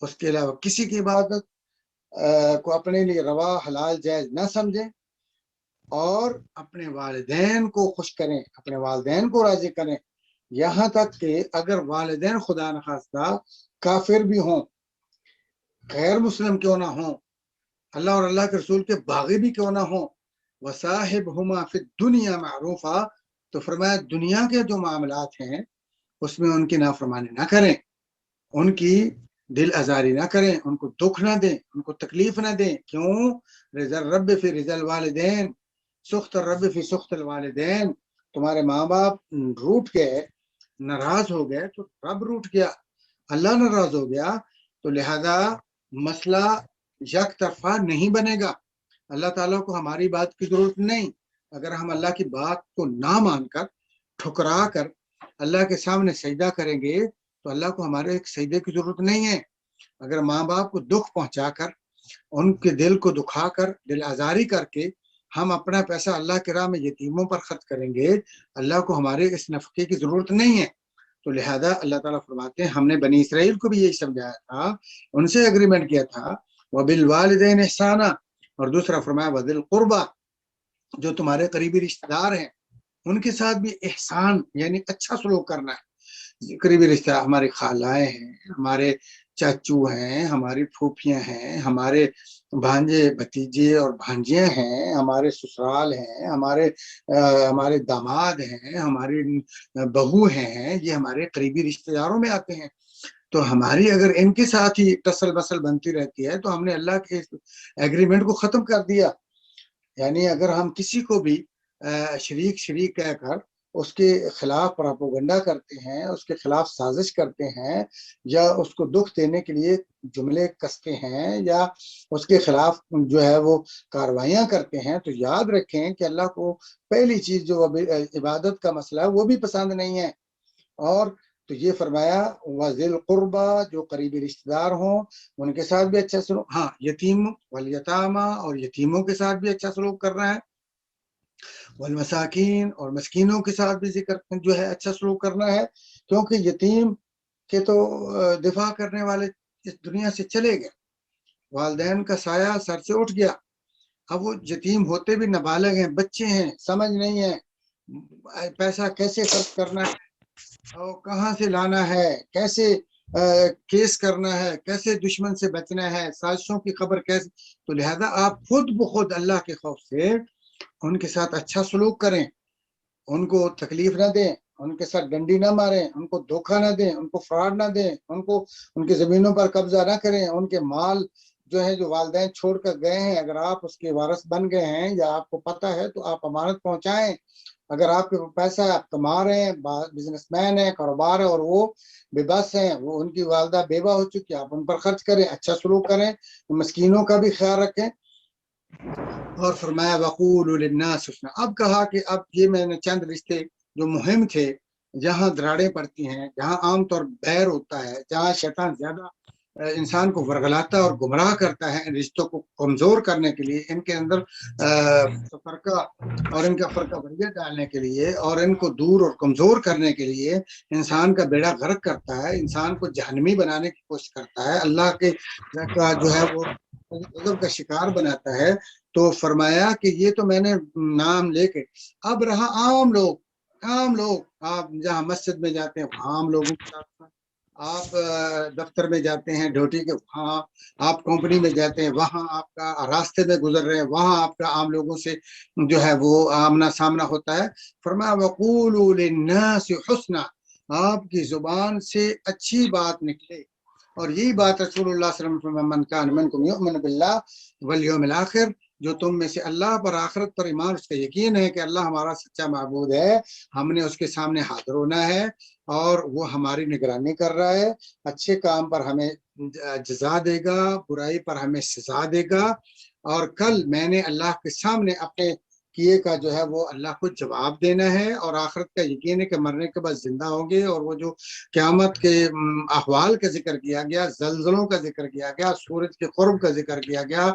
اس کے علاوہ کسی کی عبادت کو اپنے لیے روا، حلال، جائز نہ سمجھیں، اور اپنے والدین کو خوش کریں، اپنے والدین کو راضی کریں، یہاں تک کہ اگر والدین خدا نخواستہ کافر بھی ہوں، غیر مسلم کیوں نہ ہوں، اللہ اور اللہ کے رسول کے باغی بھی کیوں نہ ہوں، وَصَاحِبْهُمَا فِي الدُّنْيَا مَعْرُوفًا، تو فرمایا دنیا کے جو معاملات ہیں اس میں ان کی نافرمانی نہ کریں، ان کی دل آزاری نہ کریں، ان کو دکھ نہ دیں، ان کو تکلیف نہ دیں۔ کیوں؟ رضا الرب فی رضا الوالدین، سخط الرب فی سخط الوالدین۔ تمہارے ماں باپ روٹ گئے، ناراض ہو گئے تو رب روٹ گیا، اللہ ناراض ہو گیا، تو لہذا مسئلہ یک طرفہ نہیں بنے گا۔ اللہ تعالیٰ کو ہماری بات کی ضرورت نہیں۔ اگر ہم اللہ کی بات کو نہ مان کر، ٹھکرا کر اللہ کے سامنے سجدہ کریں گے تو اللہ کو ہمارے سجدے کی ضرورت نہیں ہے۔ اگر ماں باپ کو دکھ پہنچا کر، ان کے دل کو دکھا کر، دل آزاری کر کے ہم اپنا پیسہ اللہ کی راہ میں یتیموں پر خرچ کریں گے، اللہ کو ہمارے اس نفقے کی ضرورت نہیں ہے۔ تو لہذا اللہ تعالیٰ فرماتے ہیں ہم نے بنی اسرائیل کو بھی یہی سمجھایا تھا، ان سے ایگریمنٹ کیا تھا وَبِالْوَالِدَيْنِ إِحْسَانًا، اور دوسرا فرمایا وَذِي الْقُرْبَى، جو تمہارے قریبی رشتہ دار ہیں ان کے ساتھ بھی احسان یعنی اچھا سلوک کرنا ہے۔ قریبی رشتہ ہمارے خالائیں ہیں، ہمارے چاچو ہیں، ہماری پھوپھیاں ہیں، ہمارے بھانجے بھتیجے اور بھانجیاں ہیں، ہمارے سسرال ہیں، ہمارے داماد ہیں، ہماری بہو ہیں، یہ ہمارے قریبی رشتہ داروں میں آتے ہیں۔ تو ہماری اگر ان کے ساتھ ہی ٹسل بسل بنتی رہتی ہے تو ہم نے اللہ کے ایگریمنٹ کو ختم کر دیا۔ یعنی اگر ہم کسی کو بھی شریک کہہ کر اس کے خلاف پراپوگنڈا کرتے ہیں، اس کے خلاف سازش کرتے ہیں، یا اس کو دکھ دینے کے لیے جملے کستے ہیں، یا اس کے خلاف جو ہے وہ کاروائیاں کرتے ہیں، تو یاد رکھیں کہ اللہ کو پہلی چیز جو عبادت کا مسئلہ ہے وہ بھی پسند نہیں ہے۔ اور تو یہ فرمایا وَذِي الْقُرْبَى، جو قریبی رشتہ دار ہوں ان کے ساتھ بھی اچھا سلوک، ہاں یتیم والیتامیٰ، اور یتیموں کے ساتھ بھی اچھا سلوک کرنا ہے، والمساکین، اور مسکینوں کے ساتھ بھی ذکر جو ہے اچھا سلوک کرنا ہے، کیونکہ یتیم کے تو دفاع کرنے والے اس دنیا سے چلے گئے، والدین کا سایہ سر سے اٹھ گیا، اب وہ یتیم ہوتے بھی نابالغ ہیں، بچے ہیں، سمجھ نہیں ہے پیسہ کیسے خرچ کرنا ہے اور کہاں سے لانا ہے، کیسے کیس کرنا ہے، کیسے دشمن سے بچنا ہے، سازشوں کی خبر کیسے۔ تو لہذا آپ خود بخود اللہ کے خوف سے ان کے ساتھ اچھا سلوک کریں، ان کو تکلیف نہ دیں، ان کے ساتھ ڈنڈی نہ ماریں، ان کو دھوکہ نہ دیں، ان کو فراڈ نہ دیں، ان کے زمینوں پر قبضہ نہ کریں، ان کے مال جو ہے جو والدین چھوڑ کر گئے ہیں اگر آپ اس کے وارث بن گئے ہیں یا آپ کو پتہ ہے تو آپ امانت پہنچائیں۔ اگر آپ کے پیسہ آپ کما رہے ہیں، بزنس مین ہے، کاروبار ہے، اور وہ بے بس ہیں، وہ ان کی والدہ بیوہ ہو چکی، آپ ان پر خرچ کریں، اچھا سلوک کریں، مسکینوں کا بھی خیال رکھیں۔ اور فرمایا وَقُولُوا لِلنَّاسِ حُسْنًا، اب کہا کہ اب یہ میں نے چند رشتے جو مہم تھے، جہاں دراڑیں پڑتی ہیں، جہاں عام طور بیر ہوتا ہے، جہاں شیطان زیادہ انسان کو ورگلاتا اور گمراہ کرتا ہے، ان رشتوں کو کمزور کرنے کے لیے، ان کے اندر فرقہ اور ان کا فرقہ واریت ڈالنے کے لیے، اور ان کو دور اور کمزور کرنے کے لیے انسان کا بیڑا غرق کرتا ہے، انسان کو جہنمی بنانے کی کوشش کرتا ہے، اللہ کے جو ہے وہ غضب کا شکار بناتا ہے۔ تو فرمایا کہ یہ تو میں نے نام لے کے، اب رہا عام لوگ، آپ جہاں مسجد میں جاتے ہیں عام لوگوں کے ساتھ، آپ دفتر میں جاتے ہیں ڈیوٹی کے وہاں، آپ کمپنی میں جاتے ہیں وہاں، آپ کا راستے میں گزر رہے ہیں وہاں آپ کا عام لوگوں سے جو ہے وہ آمنا سامنا ہوتا ہے۔ فرمایا وَقُولُوا لِلنَّاسِ حُسْنًا، آپ کی زبان سے اچھی بات نکلے. اور یہی بات رسول اللہ صلی اللہ علیہ وسلم من کان منکم یؤمن باللہ والیوم الآخر، جو تم میں سے اللہ پر آخرت پر ایمان، اس کا یقین ہے کہ اللہ ہمارا سچا معبود ہے، ہم نے اس کے سامنے حاضر ہونا ہے اور وہ ہماری نگرانی کر رہا ہے، اچھے کام پر ہمیں جزا دے گا، برائی پر ہمیں سزا دے گا، اور کل میں نے اللہ کے سامنے اپنے کیے کا جو ہے وہ اللہ کو جواب دینا ہے، اور آخرت کا یقین ہے کہ مرنے کے بعد زندہ ہوں گے. اور وہ جو قیامت کے احوال کا ذکر کیا گیا، زلزلوں کا ذکر کیا گیا، سورج کے قرب کا ذکر کیا گیا،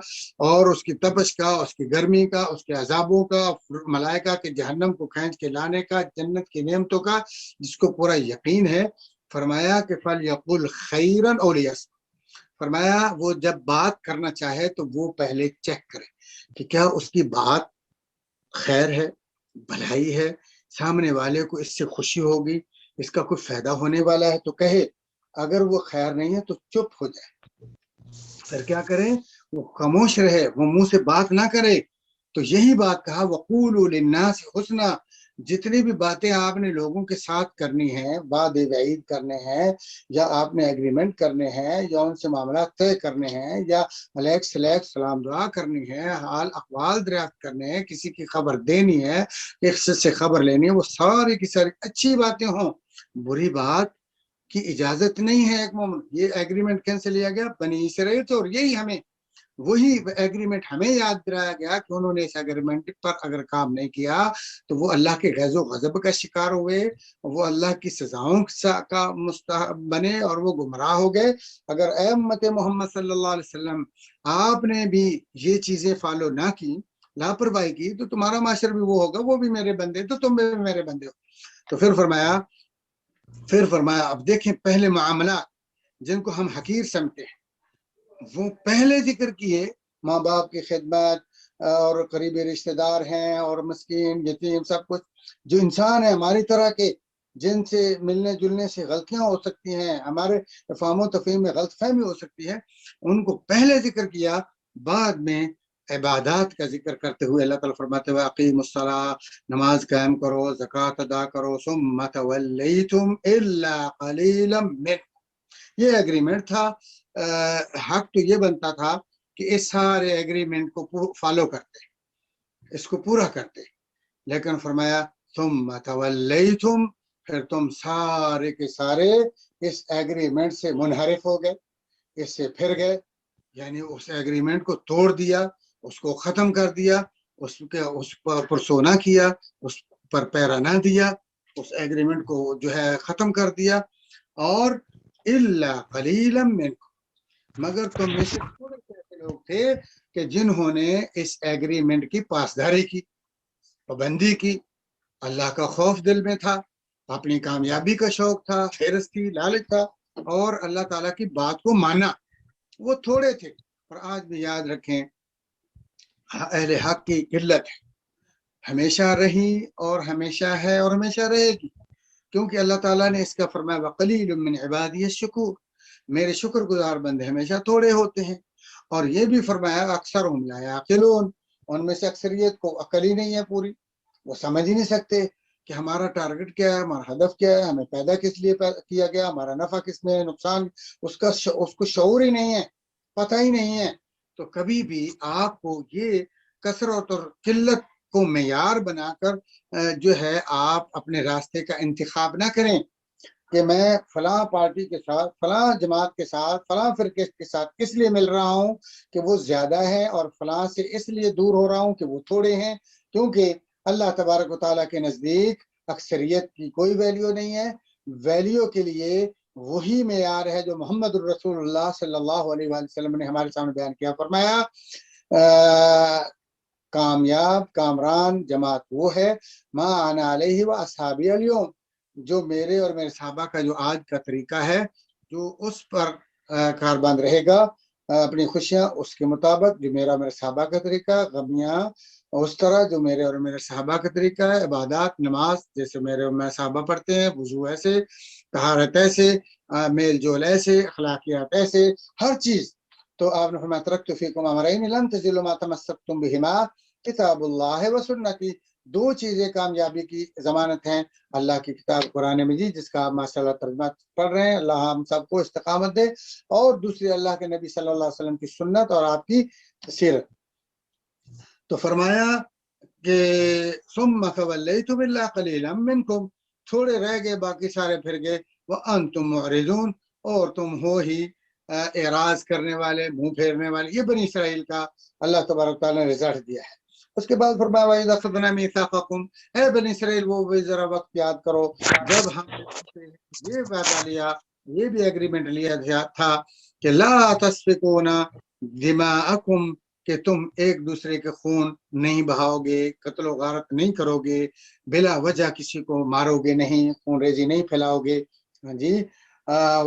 اور اس کی تپش کا، اس کی گرمی کا، اس کے عذابوں کا، ملائکہ کے جہنم کو کھینچ کے لانے کا، جنت کی نعمتوں کا جس کو پورا یقین ہے. فرمایا کہ فَلْيَقُلْ خَيْرًا أَوْ لِيَصْمُتْ. فرمایا وہ جب بات کرنا چاہے تو وہ پہلے چیک کرے کہ کیا اس کی بات خیر ہے، بھلائی ہے، سامنے والے کو اس سے خوشی ہوگی، اس کا کوئی فائدہ ہونے والا ہے تو کہے، اگر وہ خیر نہیں ہے تو چپ ہو جائے. پھر کیا کریں؟ وہ خاموش رہے، وہ منہ سے بات نہ کرے. تو یہی بات کہا وَقُولُوا لِلنَّاسِ حُسْنًا. جتنی بھی باتیں آپ نے لوگوں کے ساتھ کرنی ہیں، وعدے وعید کرنے ہیں، یا آپ نے ایگریمنٹ کرنے ہیں، یا ان سے معاملات طے کرنے ہیں، یا علیک سلیک سلام دعا کرنی ہے، حال احوال دریافت کرنے ہیں، کسی کی خبر دینی ہے، ایک سے خبر لینی ہے، وہ ساری کی ساری اچھی باتیں ہوں. بری بات کی اجازت نہیں ہے ایک مومن. یہ ایگریمنٹ کینسل لیا گیا بنی اسرائیل تو، اور یہی ہمیں وہی ایگریمنٹ ہمیں یاد دلایا گیا کہ انہوں نے اس ایگریمنٹ پر اگر کام نہیں کیا تو وہ اللہ کے غیظ و غضب کا شکار ہوئے، وہ اللہ کی سزاؤں کا مستحق بنے اور وہ گمراہ ہو گئے. اگر اے امت محمد صلی اللہ علیہ وسلم آپ نے بھی یہ چیزیں فالو نہ کی، لاپرواہی کی، تو تمہارا معاشر بھی وہ ہوگا، وہ بھی میرے بندے تو تم بھی میرے بندے ہو. تو پھر فرمایا اب دیکھیں پہلے معاملات جن کو ہم حقیر سمجھتے ہیں وہ پہلے ذکر کیے، ماں باپ کی خدمت اور قریبی رشتہ دار ہیں اور مسکین یتیم سب کچھ، جو انسان ہے ہماری طرح کے، جن سے ملنے جلنے سے غلطیاں ہو سکتی ہیں، ہمارے فہم و تفہیم میں غلط فہمی ہو سکتی ہے، ان کو پہلے ذکر کیا. بعد میں عبادات کا ذکر کرتے ہوئے اللہ تعالیٰ فرماتے ہوئے اقیموا الصلاۃ، نماز قائم کرو، زکوٰۃ ادا کرو، ثم تولیتم الا قلیلا منکم. یہ ایگریمنٹ تھا. حق تو یہ بنتا تھا کہ اس سارے ایگریمنٹ کو فالو کرتے، اس کو پورا کرتے، لیکن فرمایا ثم تولیتم، پھر تم سارے کے سارے اس ایگریمنٹ سے منحرف ہو گئے، اس سے پھر گئے، یعنی اس ایگریمنٹ کو توڑ دیا، اس کو ختم کر دیا، اس پر سونا کیا، اس پر پیرا نہ دیا، اس ایگریمنٹ کو جو ہے ختم کر دیا. اور الا قلیلا منکم، مگر تم میں سے تھوڑے سے ایسے لوگ تھے کہ جنہوں نے اس ایگریمنٹ کی پاسداری کی، پابندی کی، اللہ کا خوف دل میں تھا، اپنی کامیابی کا شوق تھا، حرص تھی، لالچ تھا، اور اللہ تعالیٰ کی بات کو مانا. وہ تھوڑے تھے. اور آج بھی یاد رکھیں اہل حق کی قلت ہے، ہمیشہ رہی اور ہمیشہ ہے اور ہمیشہ رہے گی، کیونکہ اللہ تعالیٰ نے اس کا فرمایا وَقَلِيلٌ مِّنْ عِبَادِيَ الشُّكُورُ، میرے شکر گزار بندے ہمیشہ تھوڑے ہوتے ہیں. اور یہ بھی فرمایا اکثرهم لا يعقلون، ان میں سے اکثریت کو عقل ہی نہیں ہے پوری، وہ سمجھ ہی نہیں سکتے کہ ہمارا ٹارگٹ کیا ہے، ہمارا ہدف کیا ہے، ہمیں پیدا کس لیے کیا گیا، ہمارا نفع کس میں ہے، نقصان اس کو شعور ہی نہیں ہے، پتہ ہی نہیں ہے. تو کبھی بھی آپ کو یہ کثرت اور قلت کو معیار بنا کر جو ہے آپ اپنے راستے کا انتخاب نہ کریں کہ میں فلاں پارٹی کے ساتھ، فلاں جماعت کے ساتھ، فلاں فرقے کے ساتھ کس لیے مل رہا ہوں کہ وہ زیادہ ہے، اور فلاں سے اس لیے دور ہو رہا ہوں کہ وہ تھوڑے ہیں. کیونکہ اللہ تبارک و تعالیٰ کے نزدیک اکثریت کی کوئی ویلیو نہیں ہے. ویلیو کے لیے وہی معیار ہے جو محمد الرسول اللہ صلی اللہ علیہ وآلہ وسلم نے ہمارے سامنے بیان کیا. فرمایا کامیاب کامران جماعت وہ ہے ما انا علیہ و اصحابی اليوم، جو میرے اور میرے صحابہ کا جو آج کا طریقہ ہے، جو اس پر کاربند رہے گا اپنی خوشیاں اس کے مطابق، جو میرا میرے صحابہ کا طریقہ، غمیاں اس طرح جو میرے اور میرے صحابہ کا طریقہ ہے، عبادات نماز جیسے میرے اور میرے صحابہ پڑھتے ہیں، وضو ایسے، طہارت ایسے، میل جول ایسے، اخلاقیات ایسے، ہر چیز. تو آپ نے فرمایا ترکت فیکم امرین لن تضلوا ما تمسکتم بہما کتاب اللہ و سنتی، دو چیزیں کامیابی کی ضمانت ہیں، اللہ کی کتاب قرآن مجید جس کا آپ ماشاء اللہ ترجمہ پڑھ رہے ہیں، اللہ ہم سب کو استقامت دے، اور دوسری اللہ کے نبی صلی اللہ علیہ وسلم کی سنت اور آپ کی سیرت۔ تو فرمایا کہ ثم تولیتم الا قلیلا منکم، تھوڑے رہ گئے باقی سارے پھر گئے، وانتم معرضون، اور تم ہو ہی اعراض کرنے والے، منہ پھیرنے والے۔ یہ بنی اسرائیل کا اللہ تبارک تعالیٰ نے رزلٹ دیا ہے۔ اس کے بعد فرمایا وَإِذْ أَخَذْنَا مِيثَاقَكُمْ، اے بنی اسرائیل وہ بھی ذرا وقت یاد کرو جب ہم نے یہ وعدہ لیا، یہ بھی ایگریمنٹ لیا تھا کہ لا تسفكون دماءکم، کہ تم ایک دوسرے کے خون نہیں بہاؤ گے، قتل و غارت نہیں کرو گے، بلا وجہ کسی کو مارو گے نہیں، خون ریزی نہیں پھیلاؤ گے، ہاں جی،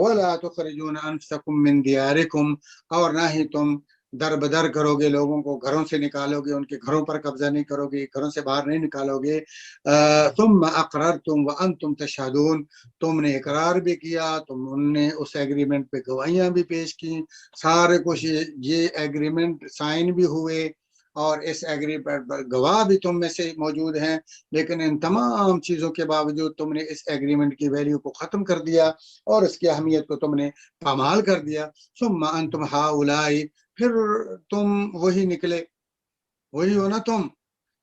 ولا تخرجون انفسکم من دیارکم، اور نہ ہی تم در بدر کرو گے لوگوں کو، گھروں سے نکالو گے، ان کے گھروں پر قبضہ نہیں کرو گے، گھروں سے باہر نہیں نکالو گے۔ ثم اقررتم وانتم تشہدون، تم نے اقرار بھی کیا، تم نے اس ایگریمنٹ پہ گواہیاں بھی پیش کی، سارے کچھ یہ ایگریمنٹ سائن بھی ہوئے، اور اس ایگریمنٹ پر گواہ بھی تم میں سے موجود ہیں، لیکن ان تمام چیزوں کے باوجود تم نے اس ایگریمنٹ کی ویلیو کو ختم کر دیا اور اس کی اہمیت کو تم نے پامال کر دیا۔ ثم انتم ہؤلاء، پھر تم وہی نکلے، وہی ہو نا تم،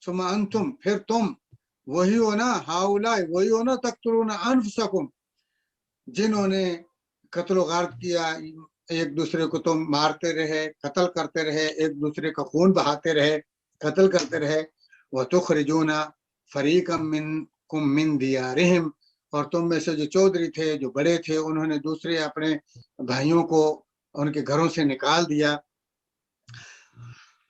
ثم انتم، پھر تم وہی ہو نا، ہؤلاء وہی ہو نا، تقتلون انفسکم، جنہوں نے قتل و غارت کیا، ایک دوسرے کو تم مارتے رہے، قتل کرتے رہے، ایک دوسرے کا خون بہاتے رہے، قتل کرتے رہے۔ وَتُخْرِجُونَ فَرِيقًا مِّنكُم مِّن دِيَارِهِمْ، اور تم میں سے جو چودھری تھے، جو بڑے تھے، انہوں نے دوسرے اپنے بھائیوں کو ان کے گھروں سے نکال دیا۔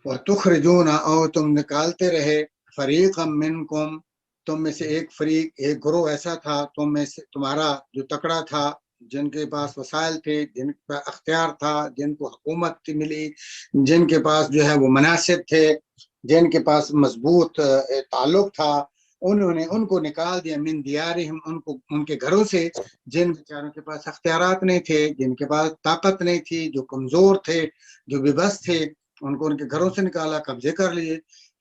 وَتُخْرِجُونَ، اور تم نکالتے رہے، فَرِيقًا مِّنكُم، تم میں سے ایک فریق، ایک گروہ ایسا تھا تم میں سے، تمہارا جو تکڑا تھا، جن کے پاس وسائل تھے، جن کا اختیار تھا، جن کو حکومت ملی، جن کے پاس جو ہے وہ مناصب تھے، جن کے پاس مضبوط تعلق تھا، انہوں نے ان کو نکال دیا، من دیارہم، ان کے گھروں سے، جن بیچاروں کے پاس اختیارات نہیں تھے، جن کے پاس طاقت نہیں تھی، جو کمزور تھے، جو بے بس تھے، ان کو ان کے گھروں سے نکالا، قبضے کر لیے۔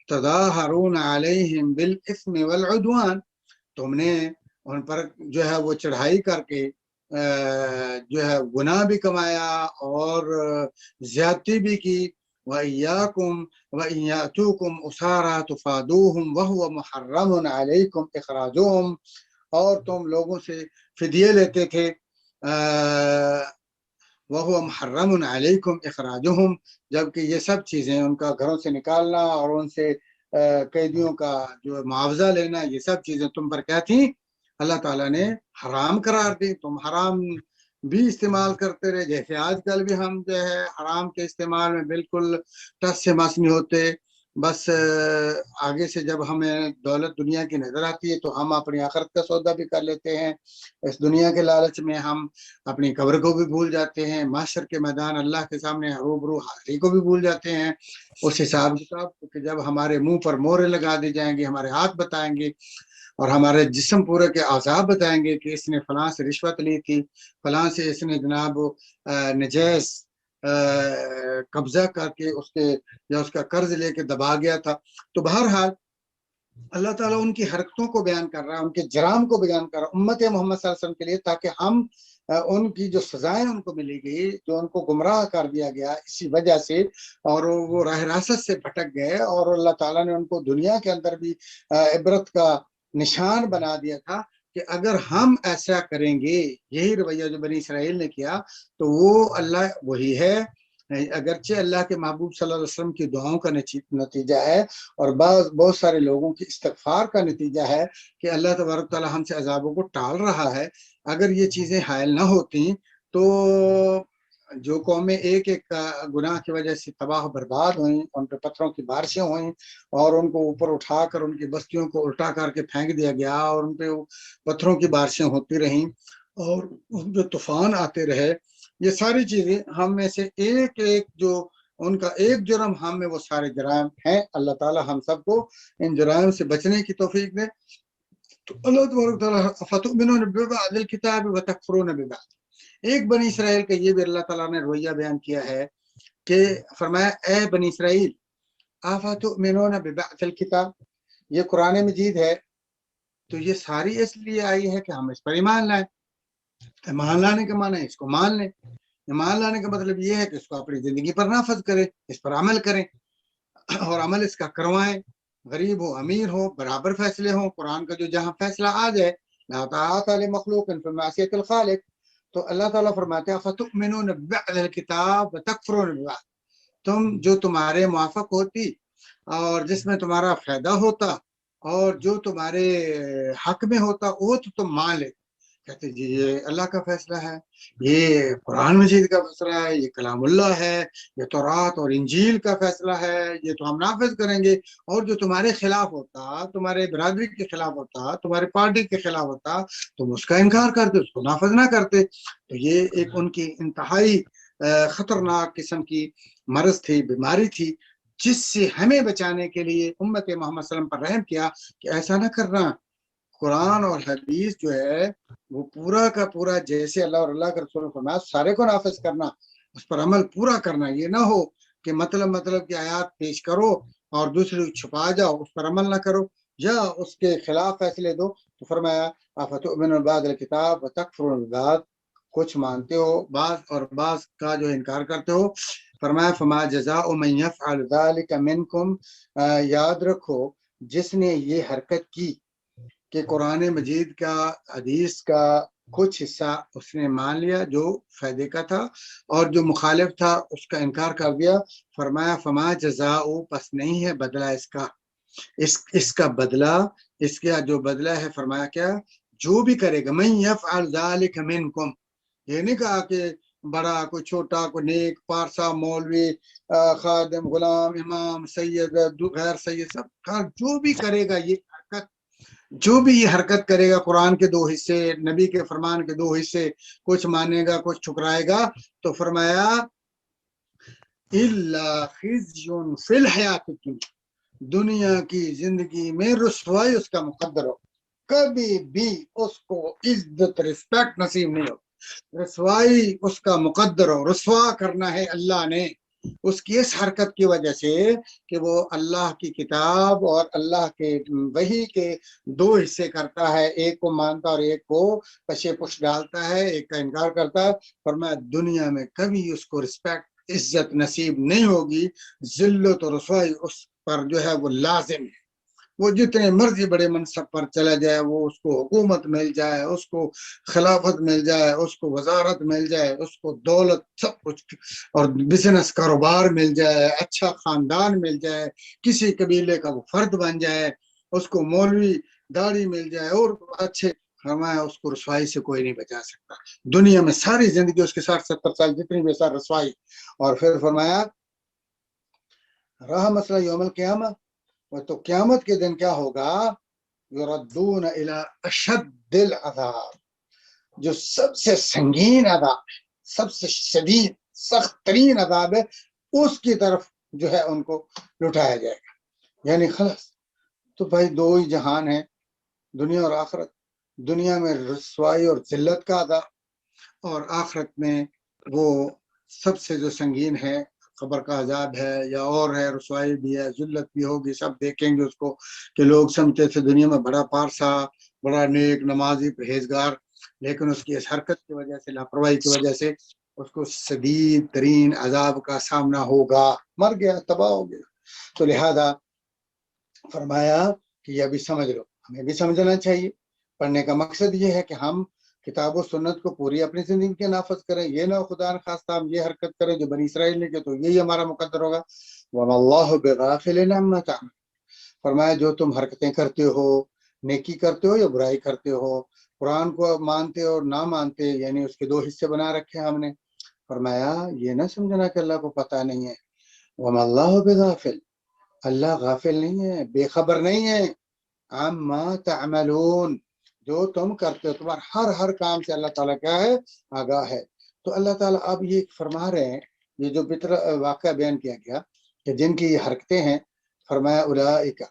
تظاہرون علیہم بالاثم والعدوان، تم نے ان پر جو ہے وہ چڑھائی کر کے جو ہے گناہ بھی کمایا اور زیادتی بھی کی۔ وَإِيَّاكُمْ وَإِن يَأْتُوكُمْ أُسَارَىٰ تُفَادُوهُمْ وَهُوَ مُحَرَّمٌ عَلَيْكُمْ إِخْرَاجُهُمْ، اور تم لوگوں سے فدیے لیتے تھے، وَهُوَ مُحَرَّمٌ عَلَيْكُمْ إِخْرَاجُهُمْ، جبکہ یہ سب چیزیں، ان کا گھروں سے نکالنا اور ان سے قیدیوں کا جو معاوضہ لینا، یہ سب چیزیں تم پر کیا تھیں؟ اللہ تعالیٰ نے حرام قرار دی۔ تم حرام بھی استعمال کرتے رہے، جیسے آج کل بھی ہم جو ہے حرام کے استعمال میں بالکل ٹس سے مس نہیں ہوتے، بس آگے سے جب ہمیں دولت دنیا کی نظر آتی ہے تو ہم اپنی آخرت کا سودا بھی کر لیتے ہیں، اس دنیا کے لالچ میں ہم اپنی قبر کو بھی بھول جاتے ہیں، محشر کے میدان اللہ کے سامنے روبرو حاضری کو بھی بھول جاتے ہیں، اس حساب کتاب کہ جب ہمارے منہ پر مورے لگا دی جائیں گے، ہمارے ہاتھ بتائیں گے اور ہمارے جسم پورے کے اعضاء بتائیں گے کہ اس نے فلاں سے رشوت لی تھی، فلاں سے اس نے جناب نجائز قبضہ کر کے اس کے یا اس کا قرض لے کے دبا گیا تھا۔ تو بہرحال اللہ تعالیٰ ان کی حرکتوں کو بیان کر رہا ہے، ان کے جرام کو بیان کر رہا ہے امت محمد صلی اللہ علیہ وسلم کے لیے، تاکہ ہم ان کی جو سزائیں ان کو ملی گئی، جو ان کو گمراہ کر دیا گیا اسی وجہ سے، اور وہ راہ راست سے بھٹک گئے، اور اللہ تعالیٰ نے ان کو دنیا کے اندر بھی عبرت کا نشان بنا دیا تھا کہ اگر ہم ایسا کریں گے، یہی رویہ جو بنی اسرائیل نے کیا، تو وہ اللہ وہی ہے، اگرچہ اللہ کے محبوب صلی اللہ علیہ وسلم کی دعاؤں کا نتیجہ ہے، اور بہت سارے لوگوں کی استغفار کا نتیجہ ہے کہ اللہ تبارک تعالیٰ ہم سے عذابوں کو ٹال رہا ہے۔ اگر یہ چیزیں حائل نہ ہوتی تو جو قومیں ایک ایک گناہ کی وجہ سے تباہ و برباد ہوئیں، ان پہ پتھروں کی بارشیں ہوئیں اور ان کو اوپر اٹھا کر ان کی بستیوں کو الٹا کر کے پھینک دیا گیا، اور ان پہ پتھروں کی بارشیں ہوتی رہیں اور ان پہ طوفان آتے رہے، یہ ساری چیزیں ہم میں سے ایک ایک جو ان کا ایک جرم ہم میں وہ سارے جرائم ہیں۔ اللہ تعالیٰ ہم سب کو ان جرائم سے بچنے کی توفیق دے۔ تو اللہ تبارک تعالیٰ فتؤمنون ببعض الکتاب وتکفرون ببعض، ایک بنی اسرائیل کا یہ بھی اللہ تعالیٰ نے رویہ بیان کیا ہے کہ فرمایا اے بنی اسرائیل افتؤمنون ببعض الکتاب، یہ قرآن مجید ہے تو یہ ساری اس لیے آئی ہے کہ ہم اس پر ایمان لائیں. ایمان لانے کا معنی ہے اس کو مان لیں. ایمان لانے کا مطلب یہ ہے کہ اس کو اپنی زندگی پر نافذ کریں, اس پر عمل کریں, اور عمل اس کا کروائیں. غریب ہو امیر ہو برابر فیصلے ہوں. قرآن کا جو جہاں فیصلہ آ جائے لا طاعۃ لمخلوق فی معصیۃ الخالق, تو اللہ تعالیٰ فرماتے ہیں فتؤمنون ببعض الکتاب وتکفرون ببعض, تم جو تمہارے موافق ہوتی اور جس میں تمہارا فائدہ ہوتا اور جو تمہارے حق میں ہوتا وہ تو تم مان لے. کہتے جی یہ اللہ کا فیصلہ ہے, یہ قرآن مجید کا فیصلہ ہے, یہ کلام اللہ ہے, یہ تورات اور انجیل کا فیصلہ ہے, یہ تو ہم نافذ کریں گے. اور جو تمہارے خلاف ہوتا, تمہارے برادری کے خلاف ہوتا, تمہارے پارٹی کے خلاف ہوتا, تم اس کا انکار کرتے, اس کو نافذ نہ کرتے. تو یہ ایک ان کی انتہائی خطرناک قسم کی مرض تھی, بیماری تھی, جس سے ہمیں بچانے کے لیے امت محمد صلی اللہ علیہ وسلم پر رحم کیا کہ ایسا نہ کرنا. قرآن اور حدیث جو ہے وہ پورا کا پورا جیسے اللہ اور اللہ کے رسول نے فرمایا سارے کو نافذ کرنا, اس پر عمل پورا کرنا. یہ نہ ہو کہ مطلب کی آیات پیش کرو اور دوسرے چھپا جاؤ, اس پر عمل نہ کرو یا اس کے خلاف فیصلے دو. تو فرمایا افتؤمنون ببعض الکتاب وتکفرون ببعض, کچھ مانتے ہو بعض اور بعض کا جو انکار کرتے ہو. فرمایا فما جزاء من یفعل ذلک منکم, یاد رکھو جس نے یہ حرکت کی کہ قرآن مجید کا حدیث کا کچھ حصہ اس نے مان لیا جو فائدے کا تھا اور جو مخالف تھا اس کا انکار کر دیا. فرمایا فما جزاء, پس نہیں ہے بدلہ اس کا, اس کا بدلہ, اس کا جو بدلہ ہے فرمایا کیا, جو بھی کرے گا من یفعل ذلک منکم. یہ نہیں کہا کہ بڑا کوئی چھوٹا کوئی نیک پارسا مولوی خادم غلام امام سید غیر سید, سب جو بھی کرے گا یہ حرکت, جو بھی یہ حرکت کرے گا, قرآن کے دو حصے, نبی کے فرمان کے دو حصے, کچھ مانے گا کچھ ٹھکرائے گا, تو فرمایا الا خزي في الحیات الدنیا, دنیا کی زندگی میں رسوائی اس کا مقدر ہو, کبھی بھی اس کو عزت رسپیکٹ نصیب نہیں ہو. رسوائی اس کا مقدر ہو, رسوا کرنا ہے اللہ نے اس کی اس حرکت کی وجہ سے کہ وہ اللہ کی کتاب اور اللہ کے وحی کے دو حصے کرتا ہے, ایک کو مانتا اور ایک کو پشے پش ڈالتا ہے, ایک کا انکار کرتا ہے. فرمایا دنیا میں کبھی اس کو رسپیکٹ عزت نصیب نہیں ہوگی, ذلت اور رسوائی اس پر جو ہے وہ لازم ہے. وہ جتنے مرضی بڑے منصب پر چلا جائے, وہ اس کو حکومت مل جائے, اس کو خلافت مل جائے, اس کو وزارت مل جائے, اس کو دولت سب کچھ اور بزنس کاروبار مل جائے, اچھا خاندان مل جائے, کسی قبیلے کا وہ فرد بن جائے, اس کو مولوی داڑھی مل جائے اور اچھے, فرمایا اس کو رسوائی سے کوئی نہیں بچا سکتا. دنیا میں ساری زندگی اس کے 60-70 سال جتنی بھی سار رسوائی. اور پھر فرمایا رہا مسئلہ یوم القیامہ, تو قیامت کے دن کیا ہوگا, یردون الی اشد العذاب, جو سب سے سنگین عذاب ہے, سب سے شدید سخت ترین عذاب ہے, اس کی طرف جو ہے ان کو لٹایا جائے گا. یعنی خلاص تو بھائی دو ہی جہان ہیں, دنیا اور آخرت. دنیا میں رسوائی اور ذلت کا عذاب, اور آخرت میں وہ سب سے جو سنگین ہے قبر کا عذاب ہے, یا اور ہے رسوائی بھی ہے, ذلت بھی ہوگی. سب دیکھیں گے اس کو کہ لوگ سمجھتے تھے دنیا میں بڑا پارسا, بڑا نیک نمازی پرہیزگار, لیکن اس کی اس حرکت کی وجہ سے, لاپرواہی کی وجہ سے اس کو شدید ترین عذاب کا سامنا ہوگا, مر گیا, تباہ ہو گیا. تو لہذا فرمایا کہ یہ بھی سمجھ لو, ہمیں بھی سمجھنا چاہیے. پڑھنے کا مقصد یہ ہے کہ ہم کتاب و سنت کو پوری اپنی زندگی کے نافذ کریں. یہ نہ خدا نخواستہ ہم یہ حرکت کریں جو بنی اسرائیل نے کی, تو یہی ہمارا مقدر ہوگا. وَمَا اللَّهُ بِغَافِلٍ عَمَّا تَعْمَلُونَ, فرمایا جو تم حرکتیں کرتے ہو, نیکی کرتے ہو یا برائی کرتے ہو, قرآن کو مانتے اور نہ مانتے, یعنی اس کے دو حصے بنا رکھے ہم نے. فرمایا یہ نہ سمجھنا کہ اللہ کو پتہ نہیں ہے. وَمَا اللَّهُ بِغَافِلٍ, اللہ غافل نہیں ہے, بے خبر نہیں ہے. عَمَّا تَعْمَلُونَ, جو تم کرتے ہو, تمہارا ہر کام سے اللہ تعالیٰ کیا ہے, آگاہ ہے. تو اللہ تعالیٰ اب یہ فرما رہے ہیں, یہ جو واقعہ بیان کیا گیا کہ جن کی یہ حرکتیں ہیں, فرمایا اولئک,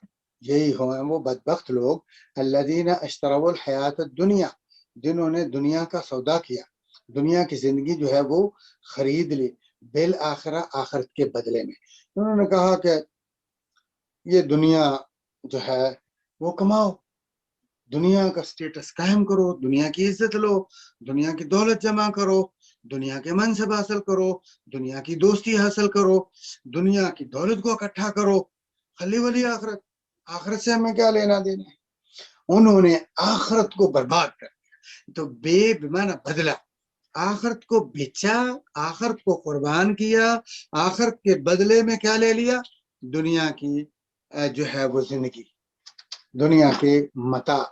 یہی ہیں وہ بدبخت لوگ, الذین اشتروا الحیات الدنیا, جنہوں نے دنیا کا سودا کیا, دنیا کی زندگی جو ہے وہ خرید لی, بالآخرہ, آخرت کے بدلے میں. انہوں نے کہا کہ یہ دنیا جو ہے وہ کماؤ، دنیا کا سٹیٹس قائم کرو، دنیا کی عزت لو، دنیا کی دولت جمع کرو، دنیا کے منصب حاصل کرو، دنیا کی دوستی حاصل کرو، دنیا کی دولت کو اکٹھا کرو، خلی ولی آخرت، آخرت سے ہمیں کیا لینا دینا ہے۔ انہوں نے آخرت کو برباد کر دیا، تو بے بمعنی بدلہ، آخرت کو بیچا، آخرت کو قربان کیا، آخرت کے بدلے میں کیا لے لیا؟ دنیا کی جو ہے وہ زندگی، دنیا کے متاع،